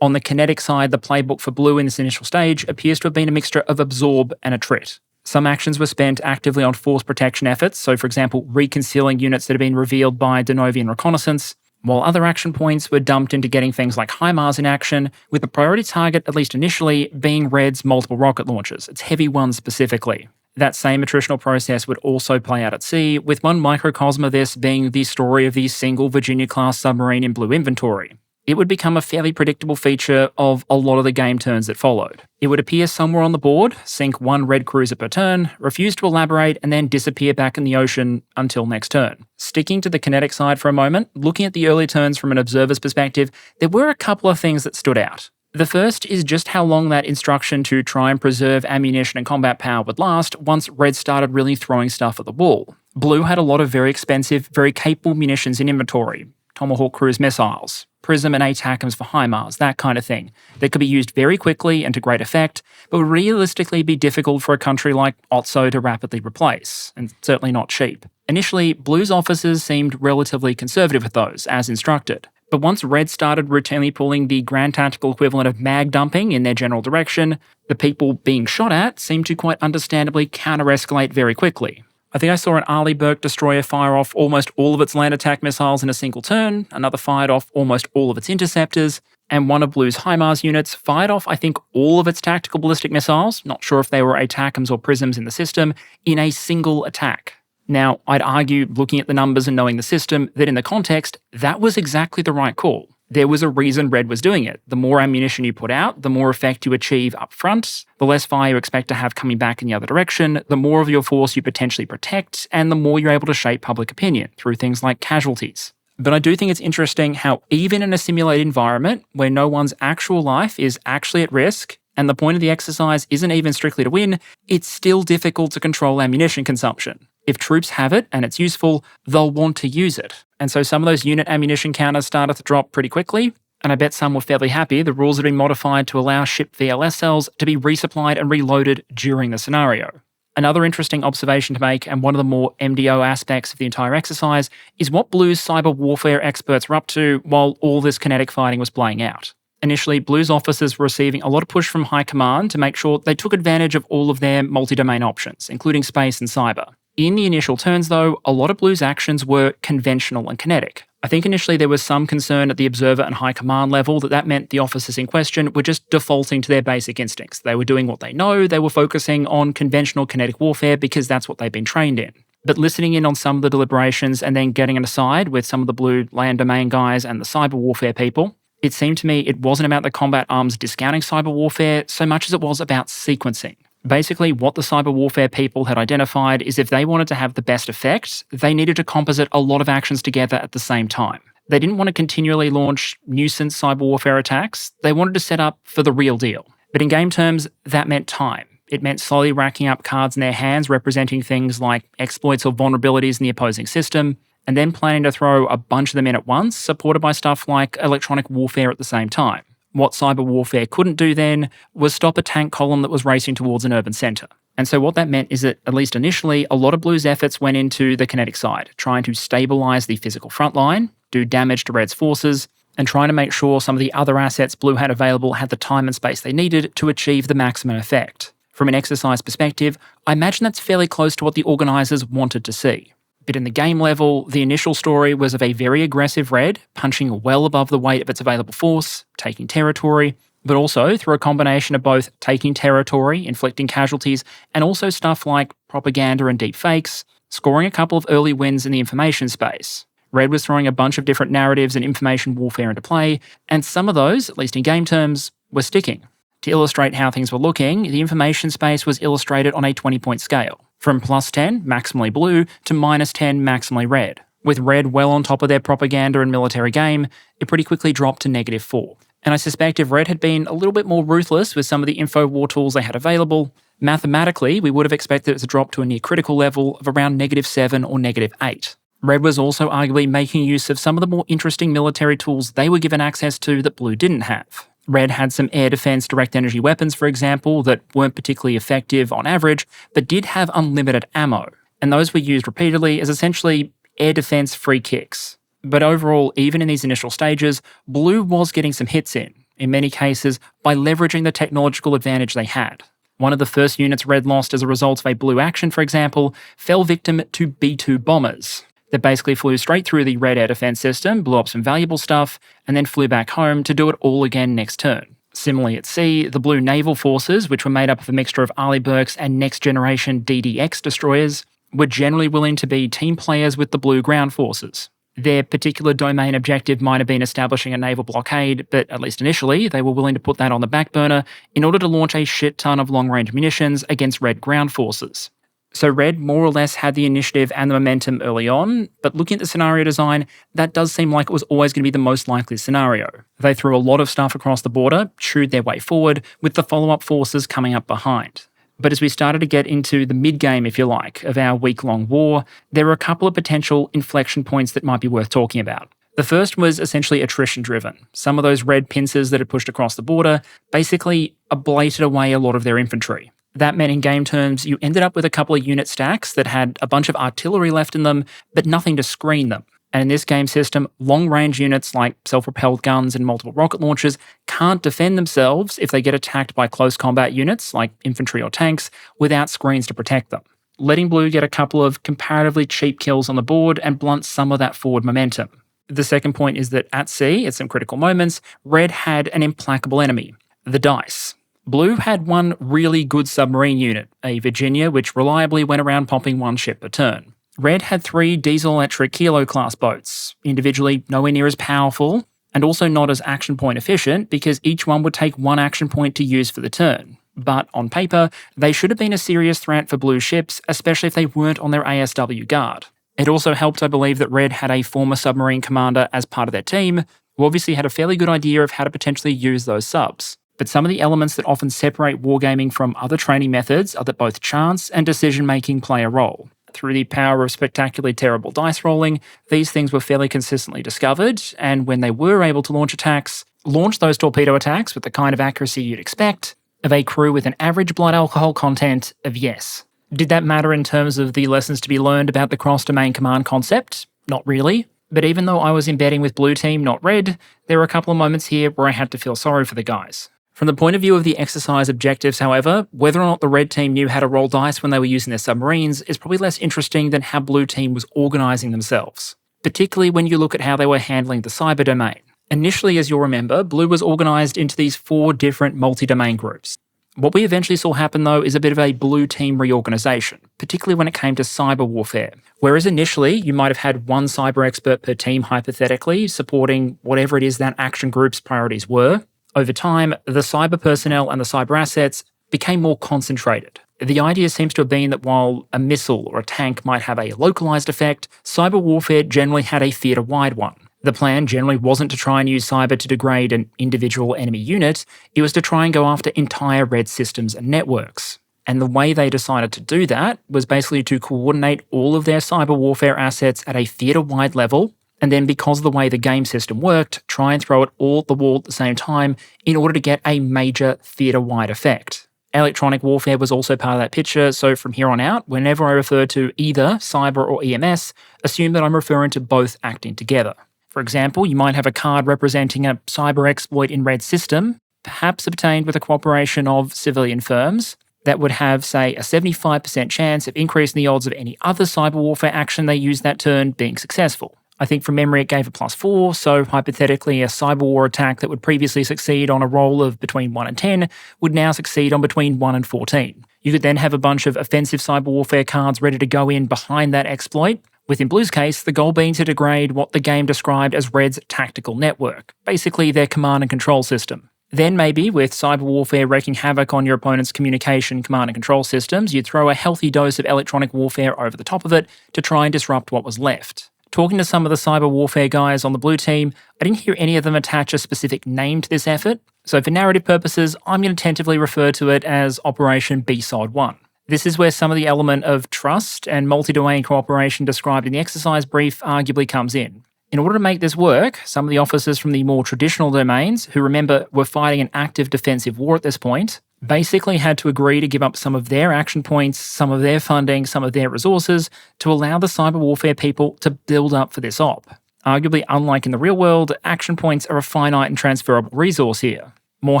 On the kinetic side, the playbook for blue in this initial stage appears to have been a mixture of absorb and attrit. Some actions were spent actively on force protection efforts, so for example, reconcealing units that had been revealed by Donovian reconnaissance, while other action points were dumped into getting things like HIMARS in action, with the priority target, at least initially, being Red's multiple rocket launchers, its heavy ones specifically. That same attritional process would also play out at sea, with one microcosm of this being the story of the single Virginia-class submarine in blue inventory. It would become a fairly predictable feature of a lot of the game turns that followed. It would appear somewhere on the board, sink one red cruiser per turn, refuse to elaborate, and then disappear back in the ocean until next turn. Sticking to the kinetic side for a moment, looking at the early turns from an observer's perspective, there were a couple of things that stood out. The first is just how long that instruction to try and preserve ammunition and combat power would last once Red started really throwing stuff at the wall. Blue had a lot of very expensive, very capable munitions in inventory. Tomahawk cruise missiles, Prism and ATACMs for HIMARS, that kind of thing, that could be used very quickly and to great effect, but would realistically be difficult for a country like OTSO to rapidly replace, and certainly not cheap. Initially, Blue's officers seemed relatively conservative with those, as instructed. But once Red started routinely pulling the grand tactical equivalent of mag dumping in their general direction, the people being shot at seemed to quite understandably counter-escalate very quickly. I think I saw an Arleigh-Burke destroyer fire off almost all of its land attack missiles in a single turn, another fired off almost all of its interceptors, and one of Blue's HIMARS units fired off, I think, all of its tactical ballistic missiles, not sure if they were ATACMs or Prisms in the system, in a single attack. Now, I'd argue, looking at the numbers and knowing the system, that in the context, that was exactly the right call. There was a reason Red was doing it. The more ammunition you put out, the more effect you achieve up front, the less fire you expect to have coming back in the other direction, the more of your force you potentially protect, and the more you're able to shape public opinion through things like casualties. But I do think it's interesting how even in a simulated environment where no one's actual life is actually at risk, and the point of the exercise isn't even strictly to win, it's still difficult to control ammunition consumption. If troops have it and it's useful, they'll want to use it. And so some of those unit ammunition counters started to drop pretty quickly, and I bet some were fairly happy the rules had been modified to allow ship VLS cells to be resupplied and reloaded during the scenario. Another interesting observation to make, and one of the more MDO aspects of the entire exercise, is what Blue's cyber warfare experts were up to while all this kinetic fighting was playing out. Initially, Blue's officers were receiving a lot of push from high command to make sure they took advantage of all of their multi-domain options, including space and cyber. In the initial turns, though, a lot of Blue's actions were conventional and kinetic. I think initially there was some concern at the observer and high command level that meant the officers in question were just defaulting to their basic instincts. They were doing what they know, they were focusing on conventional kinetic warfare because that's what they've been trained in. But listening in on some of the deliberations and then getting an aside with some of the Blue land domain guys and the cyber warfare people, it seemed to me it wasn't about the combat arms discounting cyber warfare so much as it was about sequencing. Basically, what the cyber warfare people had identified is if they wanted to have the best effect, they needed to composite a lot of actions together at the same time. They didn't want to continually launch nuisance cyber warfare attacks, they wanted to set up for the real deal. But in game terms, that meant time. It meant slowly racking up cards in their hands representing things like exploits or vulnerabilities in the opposing system, and then planning to throw a bunch of them in at once, supported by stuff like electronic warfare at the same time. What cyber warfare couldn't do then was stop a tank column that was racing towards an urban centre. And so what that meant is that, at least initially, a lot of Blue's efforts went into the kinetic side, trying to stabilise the physical front line, do damage to Red's forces, and trying to make sure some of the other assets Blue had available had the time and space they needed to achieve the maximum effect. From an exercise perspective, I imagine that's fairly close to what the organisers wanted to see. But in the game level, the initial story was of a very aggressive Red, punching well above the weight of its available force, taking territory, but also through a combination of both taking territory, inflicting casualties, and also stuff like propaganda and deep fakes, scoring a couple of early wins in the information space. Red was throwing a bunch of different narratives and information warfare into play, and some of those, at least in game terms, were sticking. To illustrate how things were looking, the information space was illustrated on a 20-point scale, from +10, maximally Blue, to -10, maximally Red. With Red well on top of their propaganda and military game, it pretty quickly dropped to -4. And I suspect if Red had been a little bit more ruthless with some of the info war tools they had available, mathematically we would have expected it to drop to a near critical level of around -7 or -8. Red was also arguably making use of some of the more interesting military tools they were given access to that Blue didn't have. Red had some air defense direct energy weapons, for example, that weren't particularly effective on average, but did have unlimited ammo. And those were used repeatedly as essentially air defense free kicks. But overall, even in these initial stages, Blue was getting some hits in many cases by leveraging the technological advantage they had. One of the first units Red lost as a result of a Blue action, for example, fell victim to B-2 bombers. That basically flew straight through the Red air defense system, blew up some valuable stuff, and then flew back home to do it all again next turn. Similarly at sea, the Blue naval forces, which were made up of a mixture of Arleigh Burkes and next-generation DDX destroyers, were generally willing to be team players with the Blue ground forces. Their particular domain objective might have been establishing a naval blockade, but at least initially, they were willing to put that on the back burner in order to launch a shit ton of long-range munitions against Red ground forces. So Red more or less had the initiative and the momentum early on, but looking at the scenario design, that does seem like it was always going to be the most likely scenario. They threw a lot of stuff across the border, chewed their way forward, with the follow-up forces coming up behind. But as we started to get into the mid-game, if you like, of our week-long war, there were a couple of potential inflection points that might be worth talking about. The first was essentially attrition-driven. Some of those Red pincers that had pushed across the border basically ablated away a lot of their infantry. That meant in game terms, you ended up with a couple of unit stacks that had a bunch of artillery left in them, but nothing to screen them. And in this game system, long-range units like self-propelled guns and multiple rocket launchers can't defend themselves if they get attacked by close combat units like infantry or tanks without screens to protect them. Letting Blue get a couple of comparatively cheap kills on the board and blunt some of that forward momentum. The second point is that at sea, at some critical moments, Red had an implacable enemy, the dice. Blue had one really good submarine unit, a Virginia, which reliably went around popping one ship per turn. Red had 3 diesel-electric Kilo-class boats, individually nowhere near as powerful, and also not as action point efficient because each one would take 1 action point to use for the turn. But on paper, they should have been a serious threat for Blue ships, especially if they weren't on their ASW guard. It also helped, I believe, that Red had a former submarine commander as part of their team, who obviously had a fairly good idea of how to potentially use those subs. But some of the elements that often separate wargaming from other training methods are that both chance and decision-making play a role. Through the power of spectacularly terrible dice rolling, these things were fairly consistently discovered, and when they were able to launch those torpedo attacks with the kind of accuracy you'd expect of a crew with an average blood alcohol content of yes. Did that matter in terms of the lessons to be learned about the cross-domain command concept? Not really. But even though I was embedding with blue team, not red, there were a couple of moments here where I had to feel sorry for the guys. From the point of view of the exercise objectives, however, whether or not the red team knew how to roll dice when they were using their submarines is probably less interesting than how blue team was organising themselves, particularly when you look at how they were handling the cyber domain. Initially, as you'll remember, blue was organised into these 4 different multi-domain groups. What we eventually saw happen, though, is a bit of a blue team reorganisation, particularly when it came to cyber warfare. Whereas initially, you might have had one cyber expert per team hypothetically supporting whatever it is that action group's priorities were, over time, the cyber personnel and the cyber assets became more concentrated. The idea seems to have been that while a missile or a tank might have a localised effect, cyber warfare generally had a theatre-wide one. The plan generally wasn't to try and use cyber to degrade an individual enemy unit, it was to try and go after entire red systems and networks. And the way they decided to do that was basically to coordinate all of their cyber warfare assets at a theatre-wide level, and then because of the way the game system worked, try and throw it all at the wall at the same time in order to get a major theatre-wide effect. Electronic warfare was also part of that picture, so from here on out, whenever I refer to either cyber or EMS, assume that I'm referring to both acting together. For example, you might have a card representing a cyber exploit in red system, perhaps obtained with the cooperation of civilian firms, that would have, say, a 75% chance of increasing the odds of any other cyber warfare action they use that turn being successful. I think from memory it gave a +4, so hypothetically a cyber war attack that would previously succeed on a roll of between 1 and 10 would now succeed on between 1 and 14. You could then have a bunch of offensive cyber warfare cards ready to go in behind that exploit, with in Blue's case the goal being to degrade what the game described as Red's tactical network, basically their command and control system. Then maybe, with cyber warfare wreaking havoc on your opponent's communication, command and control systems, you'd throw a healthy dose of electronic warfare over the top of it to try and disrupt what was left. Talking to some of the cyber warfare guys on the blue team, I didn't hear any of them attach a specific name to this effort, so for narrative purposes, I'm going to tentatively refer to it as Operation BSOD 1. This is where some of the element of trust and multi-domain cooperation described in the exercise brief arguably comes in. In order to make this work, some of the officers from the more traditional domains, who remember were fighting an active defensive war at this point, basically had to agree to give up some of their action points, some of their funding, some of their resources to allow the cyber warfare people to build up for this op. Arguably, unlike in the real world, action points are a finite and transferable resource here. More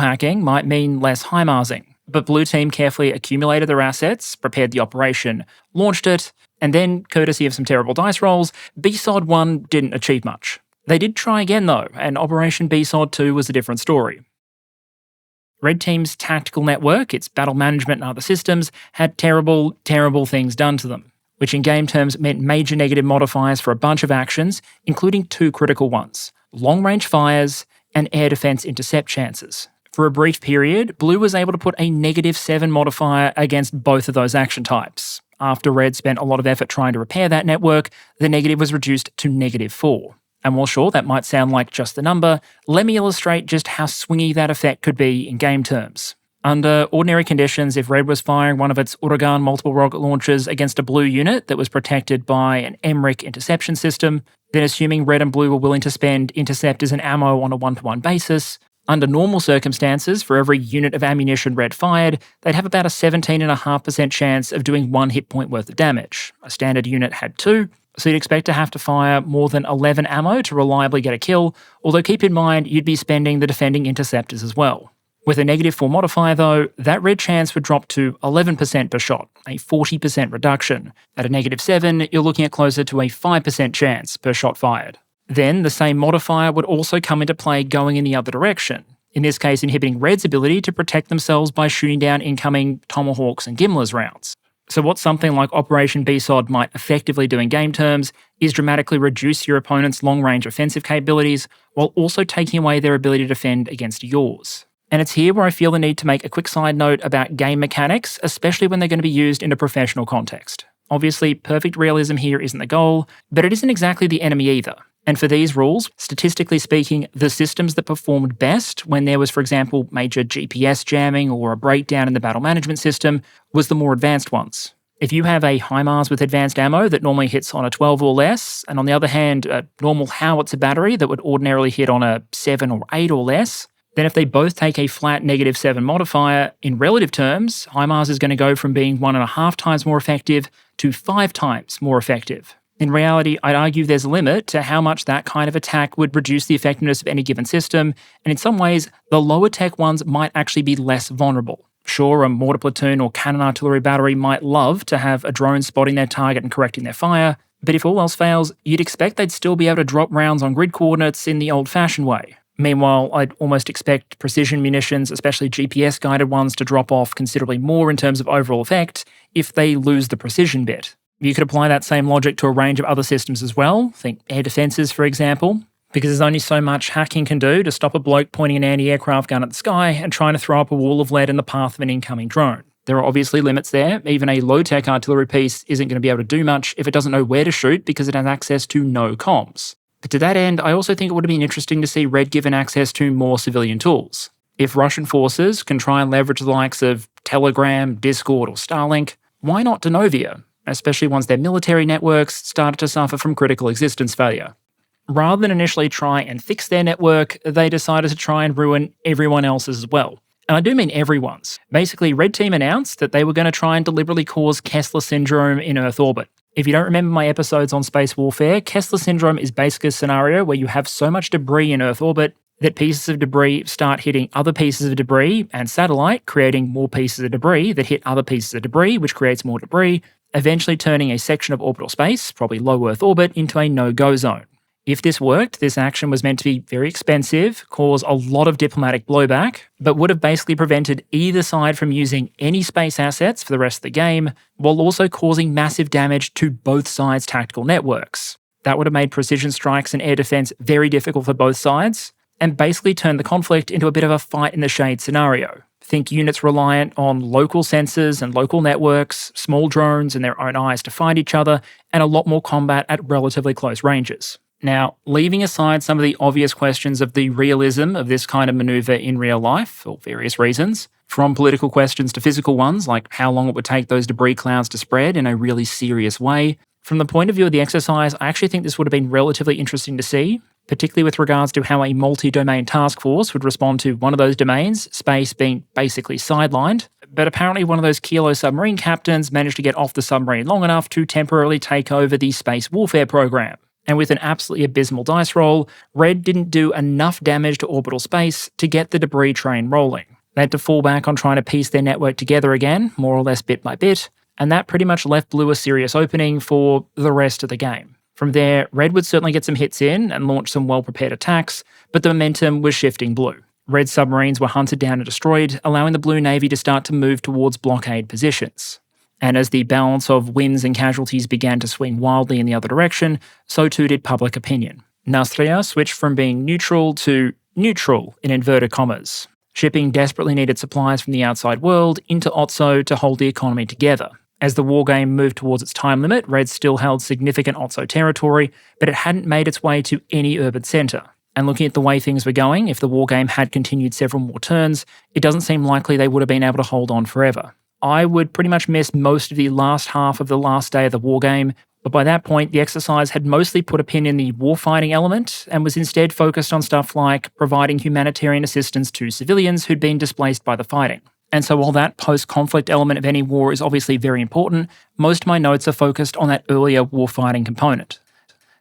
hacking might mean less HIMARSing, but Blue Team carefully accumulated their assets, prepared the operation, launched it, and then, courtesy of some terrible dice rolls, BSOD 1 didn't achieve much. They did try again though, and Operation BSOD 2 was a different story. Red Team's tactical network, its battle management and other systems, had terrible, terrible things done to them, which in game terms meant major negative modifiers for a bunch of actions, including 2 critical ones: long-range fires and air defense intercept chances. For a brief period, Blue was able to put a -7 modifier against both of those action types. After Red spent a lot of effort trying to repair that network, the negative was reduced to -4. And while sure, that might sound like just the number, let me illustrate just how swingy that effect could be in game terms. Under ordinary conditions, if Red was firing one of its Uragan multiple rocket launchers against a blue unit that was protected by an MRIC interception system, then assuming Red and Blue were willing to spend interceptors and ammo on a 1-to-1 basis, under normal circumstances, for every unit of ammunition Red fired, they'd have about a 17.5% chance of doing 1 hit point worth of damage. A standard unit had 2, so you'd expect to have to fire more than 11 ammo to reliably get a kill, although keep in mind you'd be spending the defending interceptors as well. With a -4 modifier though, that Red chance would drop to 11% per shot, a 40% reduction. At a -7, you're looking at closer to a 5% chance per shot fired. Then the same modifier would also come into play going in the other direction, in this case inhibiting Red's ability to protect themselves by shooting down incoming Tomahawks and Gimlers rounds. So what something like Operation BSOD might effectively do in game terms is dramatically reduce your opponent's long-range offensive capabilities while also taking away their ability to defend against yours. And it's here where I feel the need to make a quick side note about game mechanics, especially when they're going to be used in a professional context. Obviously, perfect realism here isn't the goal, but it isn't exactly the enemy either. And for these rules, statistically speaking, the systems that performed best when there was, for example, major GPS jamming or a breakdown in the battle management system was the more advanced ones. If you have a HIMARS with advanced ammo that normally hits on a 12 or less, and on the other hand, a normal howitzer battery that would ordinarily hit on a 7 or 8 or less, then if they both take a flat -7 modifier, in relative terms, HIMARS is going to go from being 1.5 times more effective to 5 times more effective. In reality, I'd argue there's a limit to how much that kind of attack would reduce the effectiveness of any given system, and in some ways, the lower tech ones might actually be less vulnerable. Sure, a mortar platoon or cannon artillery battery might love to have a drone spotting their target and correcting their fire, but if all else fails, you'd expect they'd still be able to drop rounds on grid coordinates in the old-fashioned way. Meanwhile, I'd almost expect precision munitions, especially GPS-guided ones, to drop off considerably more in terms of overall effect if they lose the precision bit. You could apply that same logic to a range of other systems as well, think air defences for example, because there's only so much hacking can do to stop a bloke pointing an anti-aircraft gun at the sky and trying to throw up a wall of lead in the path of an incoming drone. There are obviously limits there. Even a low-tech artillery piece isn't going to be able to do much if it doesn't know where to shoot because it has access to no comms. But to that end, I also think it would have been interesting to see Red given access to more civilian tools. If Russian forces can try and leverage the likes of Telegram, Discord or Starlink, why not Donovian, especially once their military networks started to suffer from critical existence failure? Rather than initially try and fix their network, they decided to try and ruin everyone else's as well. And I do mean everyone's. Basically, Red Team announced that they were going to try and deliberately cause Kessler Syndrome in Earth orbit. If you don't remember my episodes on space warfare, Kessler Syndrome is basically a scenario where you have so much debris in Earth orbit that pieces of debris start hitting other pieces of debris and satellite, creating more pieces of debris that hit other pieces of debris, which creates more debris, eventually turning a section of orbital space, probably low Earth orbit, into a no-go zone. If this worked, this action was meant to be very expensive, cause a lot of diplomatic blowback, but would have basically prevented either side from using any space assets for the rest of the game, while also causing massive damage to both sides' tactical networks. That would have made precision strikes and air defense very difficult for both sides, and basically turned the conflict into a bit of a fight-in-the-shade scenario. Think units reliant on local sensors and local networks, small drones and their own eyes to find each other, and a lot more combat at relatively close ranges. Now, leaving aside some of the obvious questions of the realism of this kind of maneuver in real life, for various reasons, from political questions to physical ones, like how long it would take those debris clouds to spread in a really serious way, from the point of view of the exercise, I actually think this would have been relatively interesting to see, particularly with regards to how a multi-domain task force would respond to one of those domains, space being basically sidelined. But apparently one of those Kilo submarine captains managed to get off the submarine long enough to temporarily take over the space warfare program. And with an absolutely abysmal dice roll, Red didn't do enough damage to orbital space to get the debris train rolling. They had to fall back on trying to piece their network together again, more or less bit by bit, and that pretty much left Blue a serious opening for the rest of the game. From there, Red would certainly get some hits in and launch some well-prepared attacks, but the momentum was shifting Blue. Red submarines were hunted down and destroyed, allowing the Blue Navy to start to move towards blockade positions. And as the balance of wins and casualties began to swing wildly in the other direction, so too did public opinion. Nastria switched from being neutral to neutral in inverted commas, shipping desperately needed supplies from the outside world into OTSO to hold the economy together. As the Wargame moved towards its time limit, Red still held significant OTSO territory, but it hadn't made its way to any urban centre. And looking at the way things were going, if the Wargame had continued several more turns, it doesn't seem likely they would have been able to hold on forever. I would pretty much miss most of the last half of the last day of the Wargame, but by that point the exercise had mostly put a pin in the warfighting element and was instead focused on stuff like providing humanitarian assistance to civilians who'd been displaced by the fighting. And so while that post-conflict element of any war is obviously very important, most of my notes are focused on that earlier warfighting component.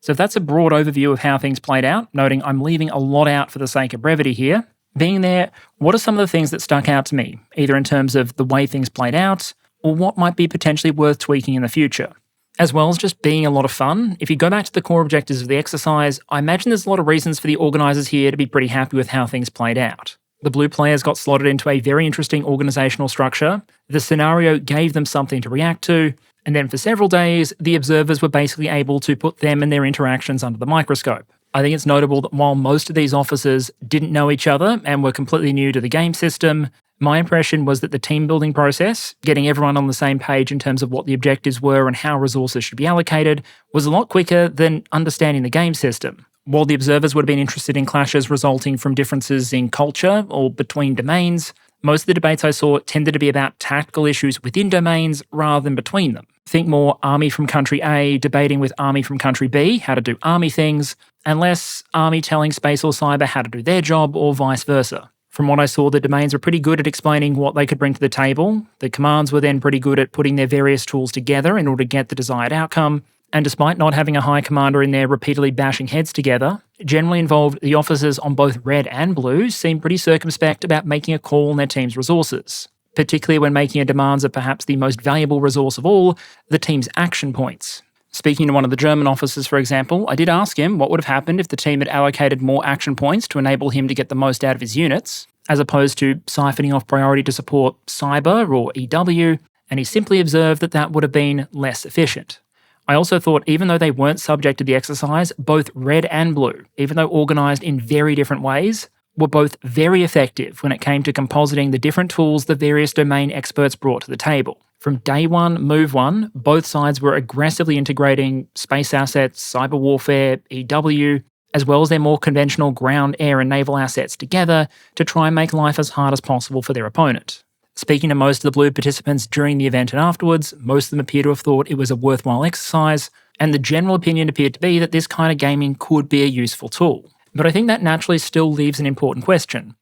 So if that's a broad overview of how things played out, noting I'm leaving a lot out for the sake of brevity here, being there, what are some of the things that stuck out to me, either in terms of the way things played out, or what might be potentially worth tweaking in the future? As well as just being a lot of fun, if you go back to the core objectives of the exercise, I imagine there's a lot of reasons for the organisers here to be pretty happy with how things played out. The Blue players got slotted into a very interesting organisational structure, the scenario gave them something to react to, and then for several days, the observers were basically able to put them and their interactions under the microscope. I think it's notable that while most of these officers didn't know each other and were completely new to the game system, my impression was that the team building process, getting everyone on the same page in terms of what the objectives were and how resources should be allocated, was a lot quicker than understanding the game system. While the observers would have been interested in clashes resulting from differences in culture or between domains, most of the debates I saw tended to be about tactical issues within domains rather than between them. Think more army from country A debating with army from country B how to do army things, and less army telling space or cyber how to do their job or vice versa. From what I saw, the domains were pretty good at explaining what they could bring to the table, the commands were then pretty good at putting their various tools together in order to get the desired outcome, And despite not having a high commander in there repeatedly bashing heads together, generally involved the officers on both red and blue seem pretty circumspect about making a call on their team's resources, particularly when making a demands of perhaps the most valuable resource of all, the team's action points. Speaking to one of the German officers, for example, I did ask him what would have happened if the team had allocated more action points to enable him to get the most out of his units, as opposed to siphoning off priority to support cyber or EW, and he simply observed that that would have been less efficient. I also thought even though they weren't subject to the exercise, both red and blue, even though organised in very different ways, were both very effective when it came to compositing the different tools the various domain experts brought to the table. From day one, move one, both sides were aggressively integrating space assets, cyber warfare, EW, as well as their more conventional ground, air and naval assets together to try and make life as hard as possible for their opponent. Speaking to most of the blue participants during the event and afterwards, most of them appear to have thought it was a worthwhile exercise, and the general opinion appeared to be that this kind of gaming could be a useful tool. But I think that naturally still leaves an important question.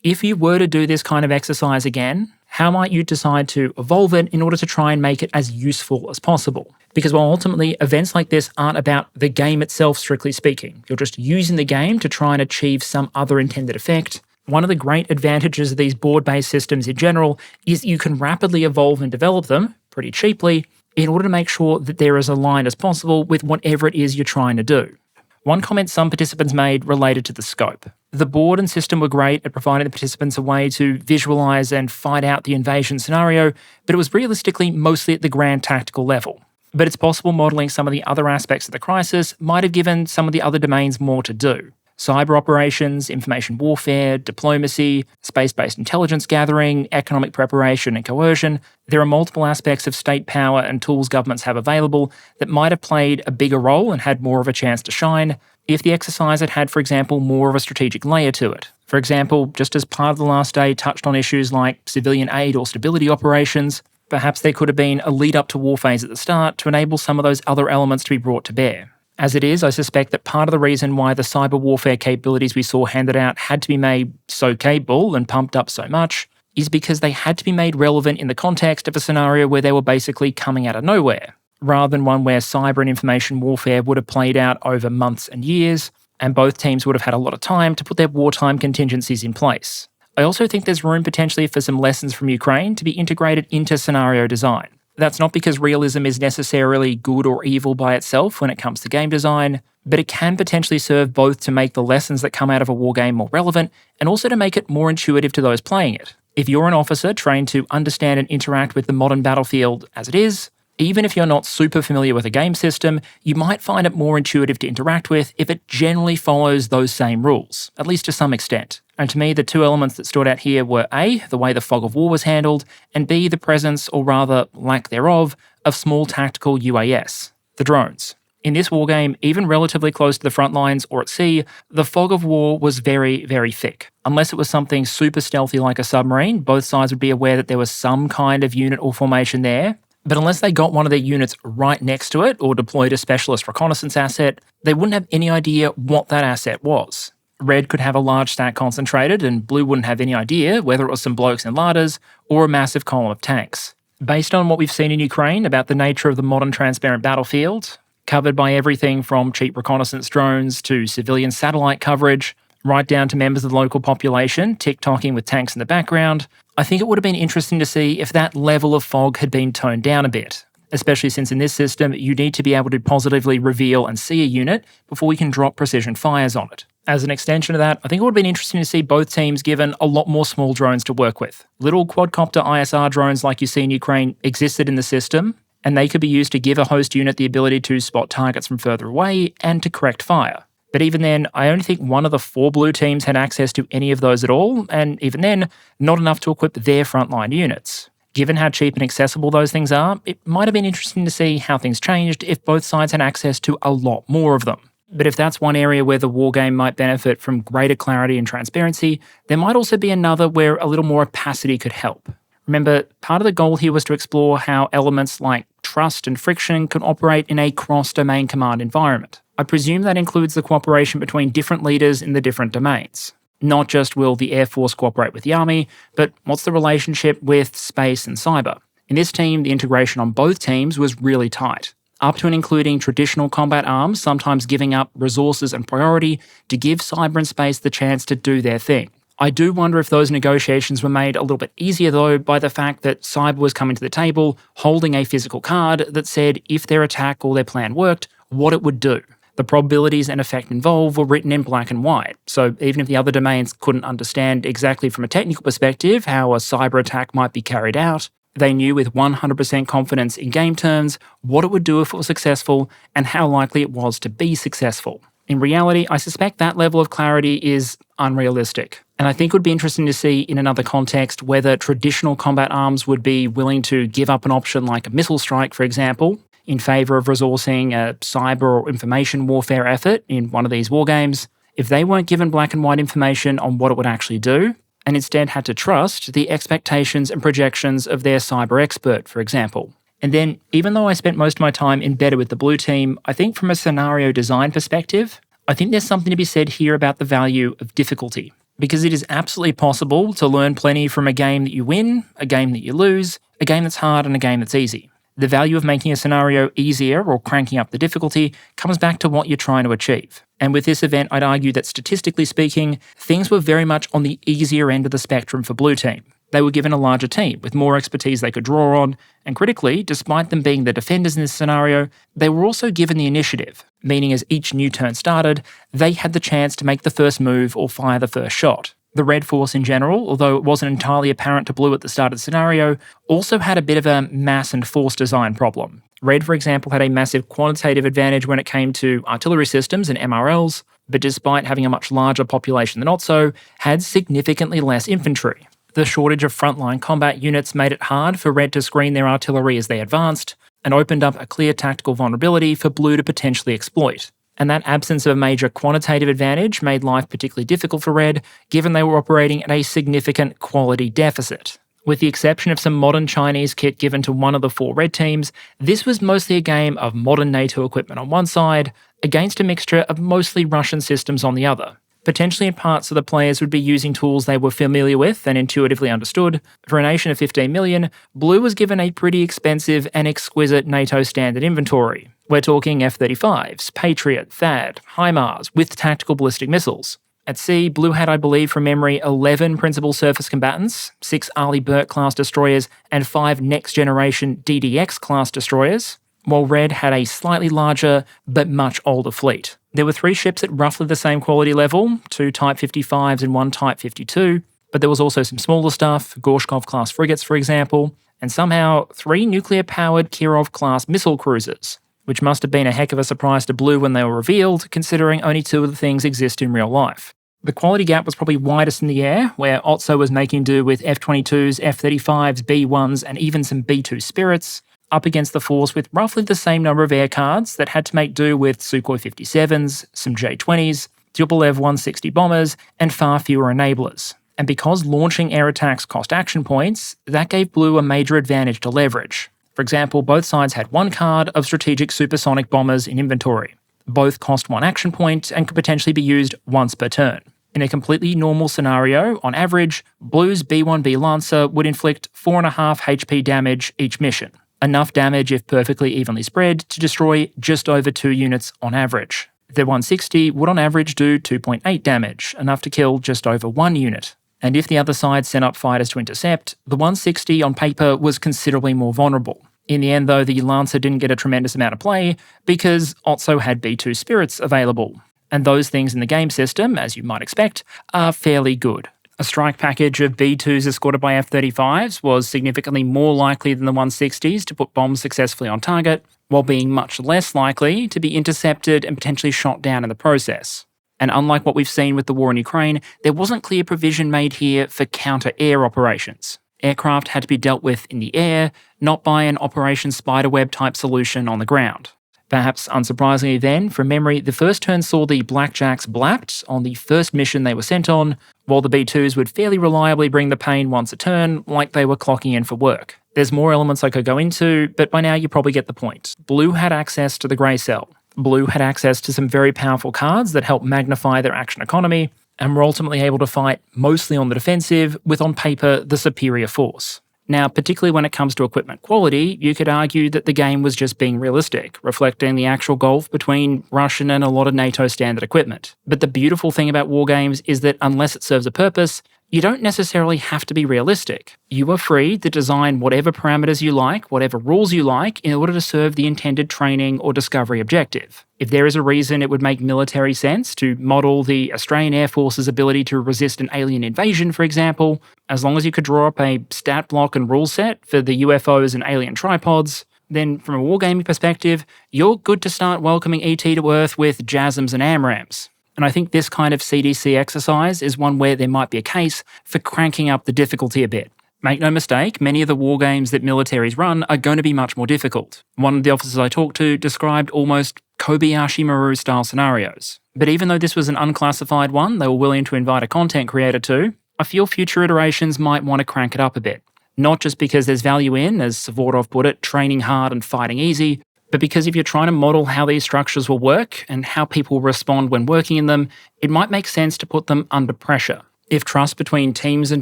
If you were to do this kind of exercise again, how might you decide to evolve it in order to try and make it as useful as possible? Because while ultimately events like this aren't about the game itself strictly speaking, you're just using the game to try and achieve some other intended effect, one of the great advantages of these board-based systems in general is you can rapidly evolve and develop them, pretty cheaply, in order to make sure that they're as aligned as possible with whatever it is you're trying to do. One comment some participants made related to the scope. The board and system were great at providing the participants a way to visualise and fight out the invasion scenario, but it was realistically mostly at the grand tactical level. But it's possible modelling some of the other aspects of the crisis might have given some of the other domains more to do. Cyber operations, information warfare, diplomacy, space-based intelligence gathering, economic preparation and coercion. There are multiple aspects of state power and tools governments have available that might have played a bigger role and had more of a chance to shine if the exercise had had, for example, more of a strategic layer to it. For example, just as part of the last day touched on issues like civilian aid or stability operations, perhaps there could have been a lead up to war phase at the start to enable some of those other elements to be brought to bear. As it is, I suspect that part of the reason why the cyber warfare capabilities we saw handed out had to be made so capable and pumped up so much is because they had to be made relevant in the context of a scenario where they were basically coming out of nowhere, rather than one where cyber and information warfare would have played out over months and years, and both teams would have had a lot of time to put their wartime contingencies in place. I also think there's room potentially for some lessons from Ukraine to be integrated into scenario design. That's not because realism is necessarily good or evil by itself when it comes to game design, but it can potentially serve both to make the lessons that come out of a wargame more relevant and also to make it more intuitive to those playing it. If you're an officer trained to understand and interact with the modern battlefield as it is, even if you're not super familiar with a game system, you might find it more intuitive to interact with if it generally follows those same rules, at least to some extent. And to me, the two elements that stood out here were A, the way the fog of war was handled, and B, the presence, or rather lack thereof, of small tactical UAS, the drones. In this wargame, even relatively close to the front lines or at sea, the fog of war was very, very thick. Unless it was something super stealthy like a submarine, both sides would be aware that there was some kind of unit or formation there. But unless they got one of their units right next to it or deployed a specialist reconnaissance asset, they wouldn't have any idea what that asset was. Red could have a large stack concentrated, and blue wouldn't have any idea whether it was some blokes in larders or a massive column of tanks. Based on what we've seen in Ukraine about the nature of the modern transparent battlefield, covered by everything from cheap reconnaissance drones to civilian satellite coverage, right down to members of the local population tick-tocking with tanks in the background, I think it would have been interesting to see if that level of fog had been toned down a bit, especially since in this system you need to be able to positively reveal and see a unit before we can drop precision fires on it. As an extension of that, I think it would have been interesting to see both teams given a lot more small drones to work with. Little quadcopter ISR drones like you see in Ukraine existed in the system, and they could be used to give a host unit the ability to spot targets from further away and to correct fire. But even then, I only think one of the 4 blue teams had access to any of those at all, and even then, not enough to equip their frontline units. Given how cheap and accessible those things are, it might have been interesting to see how things changed if both sides had access to a lot more of them. But if that's one area where the wargame might benefit from greater clarity and transparency, there might also be another where a little more opacity could help. Remember, part of the goal here was to explore how elements like trust and friction can operate in a cross-domain command environment. I presume that includes the cooperation between different leaders in the different domains. Not just will the Air Force cooperate with the Army, but what's the relationship with space and cyber? In this team, the integration on both teams was really tight. up to and including traditional combat arms, sometimes giving up resources and priority to give cyber and space the chance to do their thing. I do wonder if those negotiations were made a little bit easier, though, by the fact that cyber was coming to the table holding a physical card that said if their attack or their plan worked, what it would do. The probabilities and effect involved were written in black and white, so even if the other domains couldn't understand exactly from a technical perspective how a cyber attack might be carried out, they knew with 100% confidence in game terms what it would do if it was successful and how likely it was to be successful. In reality, I suspect that level of clarity is unrealistic. And I think it would be interesting to see in another context whether traditional combat arms would be willing to give up an option like a missile strike, for example, in favour of resourcing a cyber or information warfare effort in one of these wargames, if they weren't given black and white information on what it would actually do, and instead had to trust the expectations and projections of their cyber expert, for example. And then, even though I spent most of my time embedded with the blue team, I think from a scenario design perspective, I think there's something to be said here about the value of difficulty. Because it is absolutely possible to learn plenty from a game that you win, a game that you lose, a game that's hard and a game that's easy. The value of making a scenario easier or cranking up the difficulty comes back to what you're trying to achieve. And with this event, I'd argue that statistically speaking, things were very much on the easier end of the spectrum for blue team. They were given a larger team with more expertise they could draw on, and critically, despite them being the defenders in this scenario, they were also given the initiative, meaning as each new turn started, they had the chance to make the first move or fire the first shot. The red force in general, although it wasn't entirely apparent to blue at the start of the scenario, also had a bit of a mass and force design problem. Red, for example, had a massive quantitative advantage when it came to artillery systems and MRLs, but despite having a much larger population than OTSO, had significantly less infantry. The shortage of frontline combat units made it hard for Red to screen their artillery as they advanced, and opened up a clear tactical vulnerability for Blue to potentially exploit. And that absence of a major quantitative advantage made life particularly difficult for Red, given they were operating at a significant quality deficit. With the exception of some modern Chinese kit given to one of the 4 Red teams, this was mostly a game of modern NATO equipment on one side, against a mixture of mostly Russian systems on the other. Potentially in part so the players would be using tools they were familiar with and intuitively understood. For a nation of 15 million, Blue was given a pretty expensive and exquisite NATO standard inventory. We're talking F-35s, Patriot, THAAD, HIMARS, with tactical ballistic missiles. At sea, Blue had, I believe from memory, 11 principal surface combatants, 6 Arleigh Burke-class destroyers, and 5 next-generation DDX-class destroyers, while Red had a slightly larger but much older fleet. There were 3 ships at roughly the same quality level, 2 Type 55s and 1 Type 52, but there was also some smaller stuff, Gorshkov-class frigates for example, and somehow 3 nuclear-powered Kirov-class missile cruisers, which must have been a heck of a surprise to Blue when they were revealed, considering only 2 of the things exist in real life. The quality gap was probably widest in the air, where OTSO was making do with F-22s, F-35s, B-1s, and even some B-2 Spirits, up against the force with roughly the same number of air cards that had to make do with Sukhoi 57s, some J-20s, Tupolev 160 bombers, and far fewer enablers. And because launching air attacks cost action points, that gave Blue a major advantage to leverage. For example, both sides had 1 card of strategic supersonic bombers in inventory. Both cost 1 action point and could potentially be used once per turn. In a completely normal scenario, on average, Blue's B-1B Lancer would inflict 4.5 HP damage each mission. Enough damage, if perfectly evenly spread, to destroy just over 2 units on average. Their 160 would on average do 2.8 damage, enough to kill just over 1 unit. And if the other side sent up fighters to intercept, the 160 on paper was considerably more vulnerable. In the end though, the Lancer didn't get a tremendous amount of play, because OTSO had B-2 Spirits available. And those things in the game system, as you might expect, are fairly good. A strike package of B-2s escorted by F-35s was significantly more likely than the 160s to put bombs successfully on target, while being much less likely to be intercepted and potentially shot down in the process. And unlike what we've seen with the war in Ukraine, there wasn't clear provision made here for counter-air operations. Aircraft had to be dealt with in the air, not by an Operation Spiderweb type solution on the ground. Perhaps unsurprisingly then, from memory, the first turn saw the Blackjacks blapped on the first mission they were sent on, while the B-2s would fairly reliably bring the pain once a turn, like they were clocking in for work. There's more elements I could go into, but by now you probably get the point. Blue had access to the grey cell. Blue had access to some very powerful cards that helped magnify their action economy, and were ultimately able to fight mostly on the defensive, with on paper the superior force. Now, particularly when it comes to equipment quality, you could argue that the game was just being realistic, reflecting the actual gulf between Russian and a lot of NATO standard equipment. But the beautiful thing about Wargames is that unless it serves a purpose, you don't necessarily have to be realistic. You are free to design whatever parameters you like, whatever rules you like, in order to serve the intended training or discovery objective. If there is a reason it would make military sense to model the Australian Air Force's ability to resist an alien invasion, for example, as long as you could draw up a stat block and rule set for the UFOs and alien tripods, then from a wargaming perspective, you're good to start welcoming ET to Earth with JASMs and AMRAAMs. And I think this kind of CDC exercise is one where there might be a case for cranking up the difficulty a bit. Make no mistake, many of the war games that militaries run are going to be much more difficult. One of the officers I talked to described almost Kobayashi Maru style scenarios. But even though this was an unclassified one they were willing to invite a content creator to, I feel future iterations might want to crank it up a bit. Not just because there's value in, as Savorov put it, training hard and fighting easy, but because if you're trying to model how these structures will work and how people respond when working in them, it might make sense to put them under pressure. If trust between teams and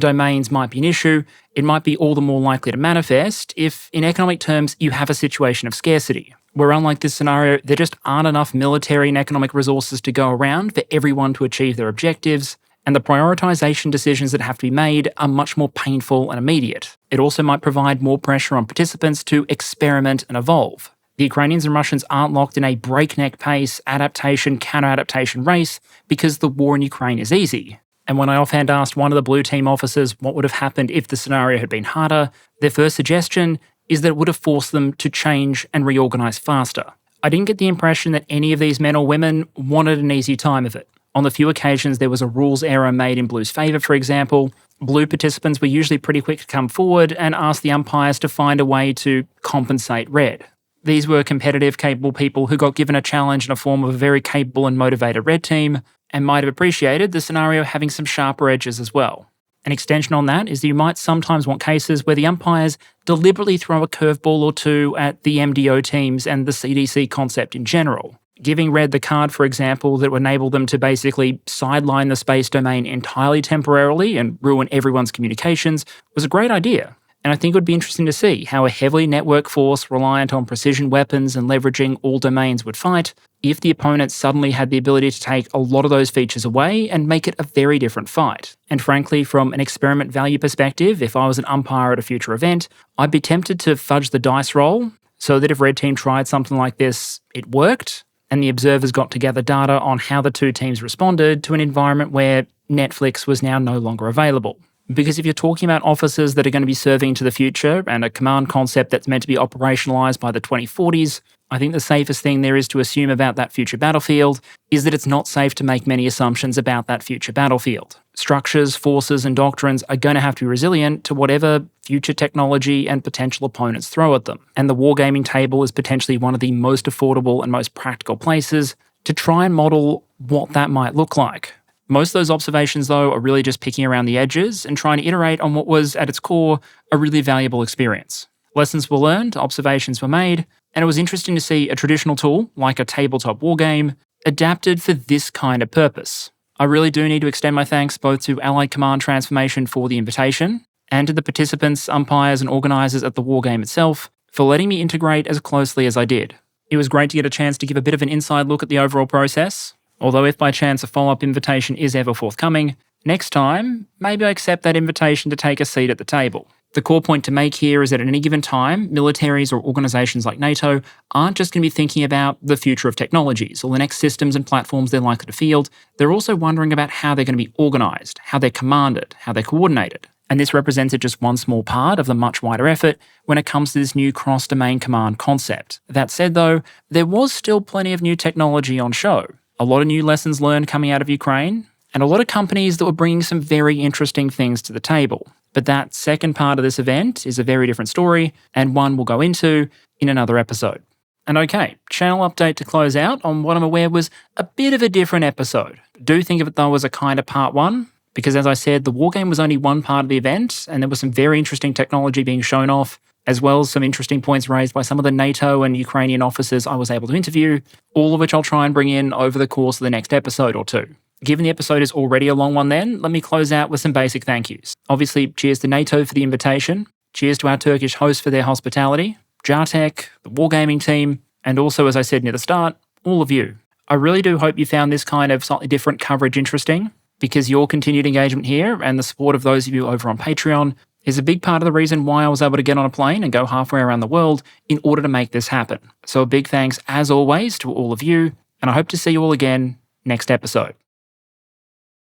domains might be an issue, it might be all the more likely to manifest if, in economic terms, you have a situation of scarcity, where unlike this scenario, there just aren't enough military and economic resources to go around for everyone to achieve their objectives, and the prioritisation decisions that have to be made are much more painful and immediate. It also might provide more pressure on participants to experiment and evolve. The Ukrainians and Russians aren't locked in a breakneck pace, adaptation, counter-adaptation race because the war in Ukraine is easy. And when I offhand asked one of the blue team officers what would have happened if the scenario had been harder, their first suggestion is that it would have forced them to change and reorganise faster. I didn't get the impression that any of these men or women wanted an easy time of it. On the few occasions there was a rules error made in Blue's favour, for example, Blue participants were usually pretty quick to come forward and ask the umpires to find a way to compensate Red. These were competitive, capable people who got given a challenge in the form of a very capable and motivated Red team, and might have appreciated the scenario having some sharper edges as well. An extension on that is that you might sometimes want cases where the umpires deliberately throw a curveball or two at the MDO teams and the CDC concept in general. Giving Red the card, for example, that would enable them to basically sideline the space domain entirely temporarily and ruin everyone's communications was a great idea. And I think it would be interesting to see how a heavily networked force reliant on precision weapons and leveraging all domains would fight if the opponent suddenly had the ability to take a lot of those features away and make it a very different fight. And frankly, from an experiment value perspective, if I was an umpire at a future event, I'd be tempted to fudge the dice roll so that if Red Team tried something like this, it worked, and the observers got to gather data on how the two teams responded to an environment where Netflix was now no longer available. Because if you're talking about officers that are going to be serving into the future and a command concept that's meant to be operationalised by the 2040s, I think the safest thing there is to assume about that future battlefield is that it's not safe to make many assumptions about that future battlefield. Structures, forces and doctrines are going to have to be resilient to whatever future technology and potential opponents throw at them. And the wargaming table is potentially one of the most affordable and most practical places to try and model what that might look like. Most of those observations, though, are really just picking around the edges and trying to iterate on what was, at its core, a really valuable experience. Lessons were learned, observations were made, and it was interesting to see a traditional tool, like a tabletop wargame, adapted for this kind of purpose. I really do need to extend my thanks both to Allied Command Transformation for the invitation, and to the participants, umpires and organisers at the wargame itself for letting me integrate as closely as I did. It was great to get a chance to give a bit of an inside look at the overall process. Although if by chance a follow-up invitation is ever forthcoming, next time, maybe I accept that invitation to take a seat at the table. The core point to make here is that at any given time, militaries or organisations like NATO aren't just going to be thinking about the future of technologies or the next systems and platforms they're likely to field, they're also wondering about how they're going to be organised, how they're commanded, how they're coordinated. And this represented just one small part of the much wider effort when it comes to this new cross-domain command concept. That said though, there was still plenty of new technology on show. A lot of new lessons learned coming out of Ukraine, and a lot of companies that were bringing some very interesting things to the table. But that second part of this event is a very different story, and one we'll go into in another episode. And okay, channel update to close out on what I'm aware was a bit of a different episode. Do think of it though as a kind of part one, because as I said, the wargame was only one part of the event, and there was some very interesting technology being shown off, as well as some interesting points raised by some of the NATO and Ukrainian officers I was able to interview, all of which I'll try and bring in over the course of the next episode or two. Given the episode is already a long one then, let me close out with some basic thank yous. Obviously, cheers to NATO for the invitation. Cheers to our Turkish hosts for their hospitality, Jartek, the Wargaming team, and also, as I said near the start, all of you. I really do hope you found this kind of slightly different coverage interesting, because your continued engagement here and the support of those of you over on Patreon is a big part of the reason why I was able to get on a plane and go halfway around the world in order to make this happen. So a big thanks, as always, to all of you, and I hope to see you all again next episode.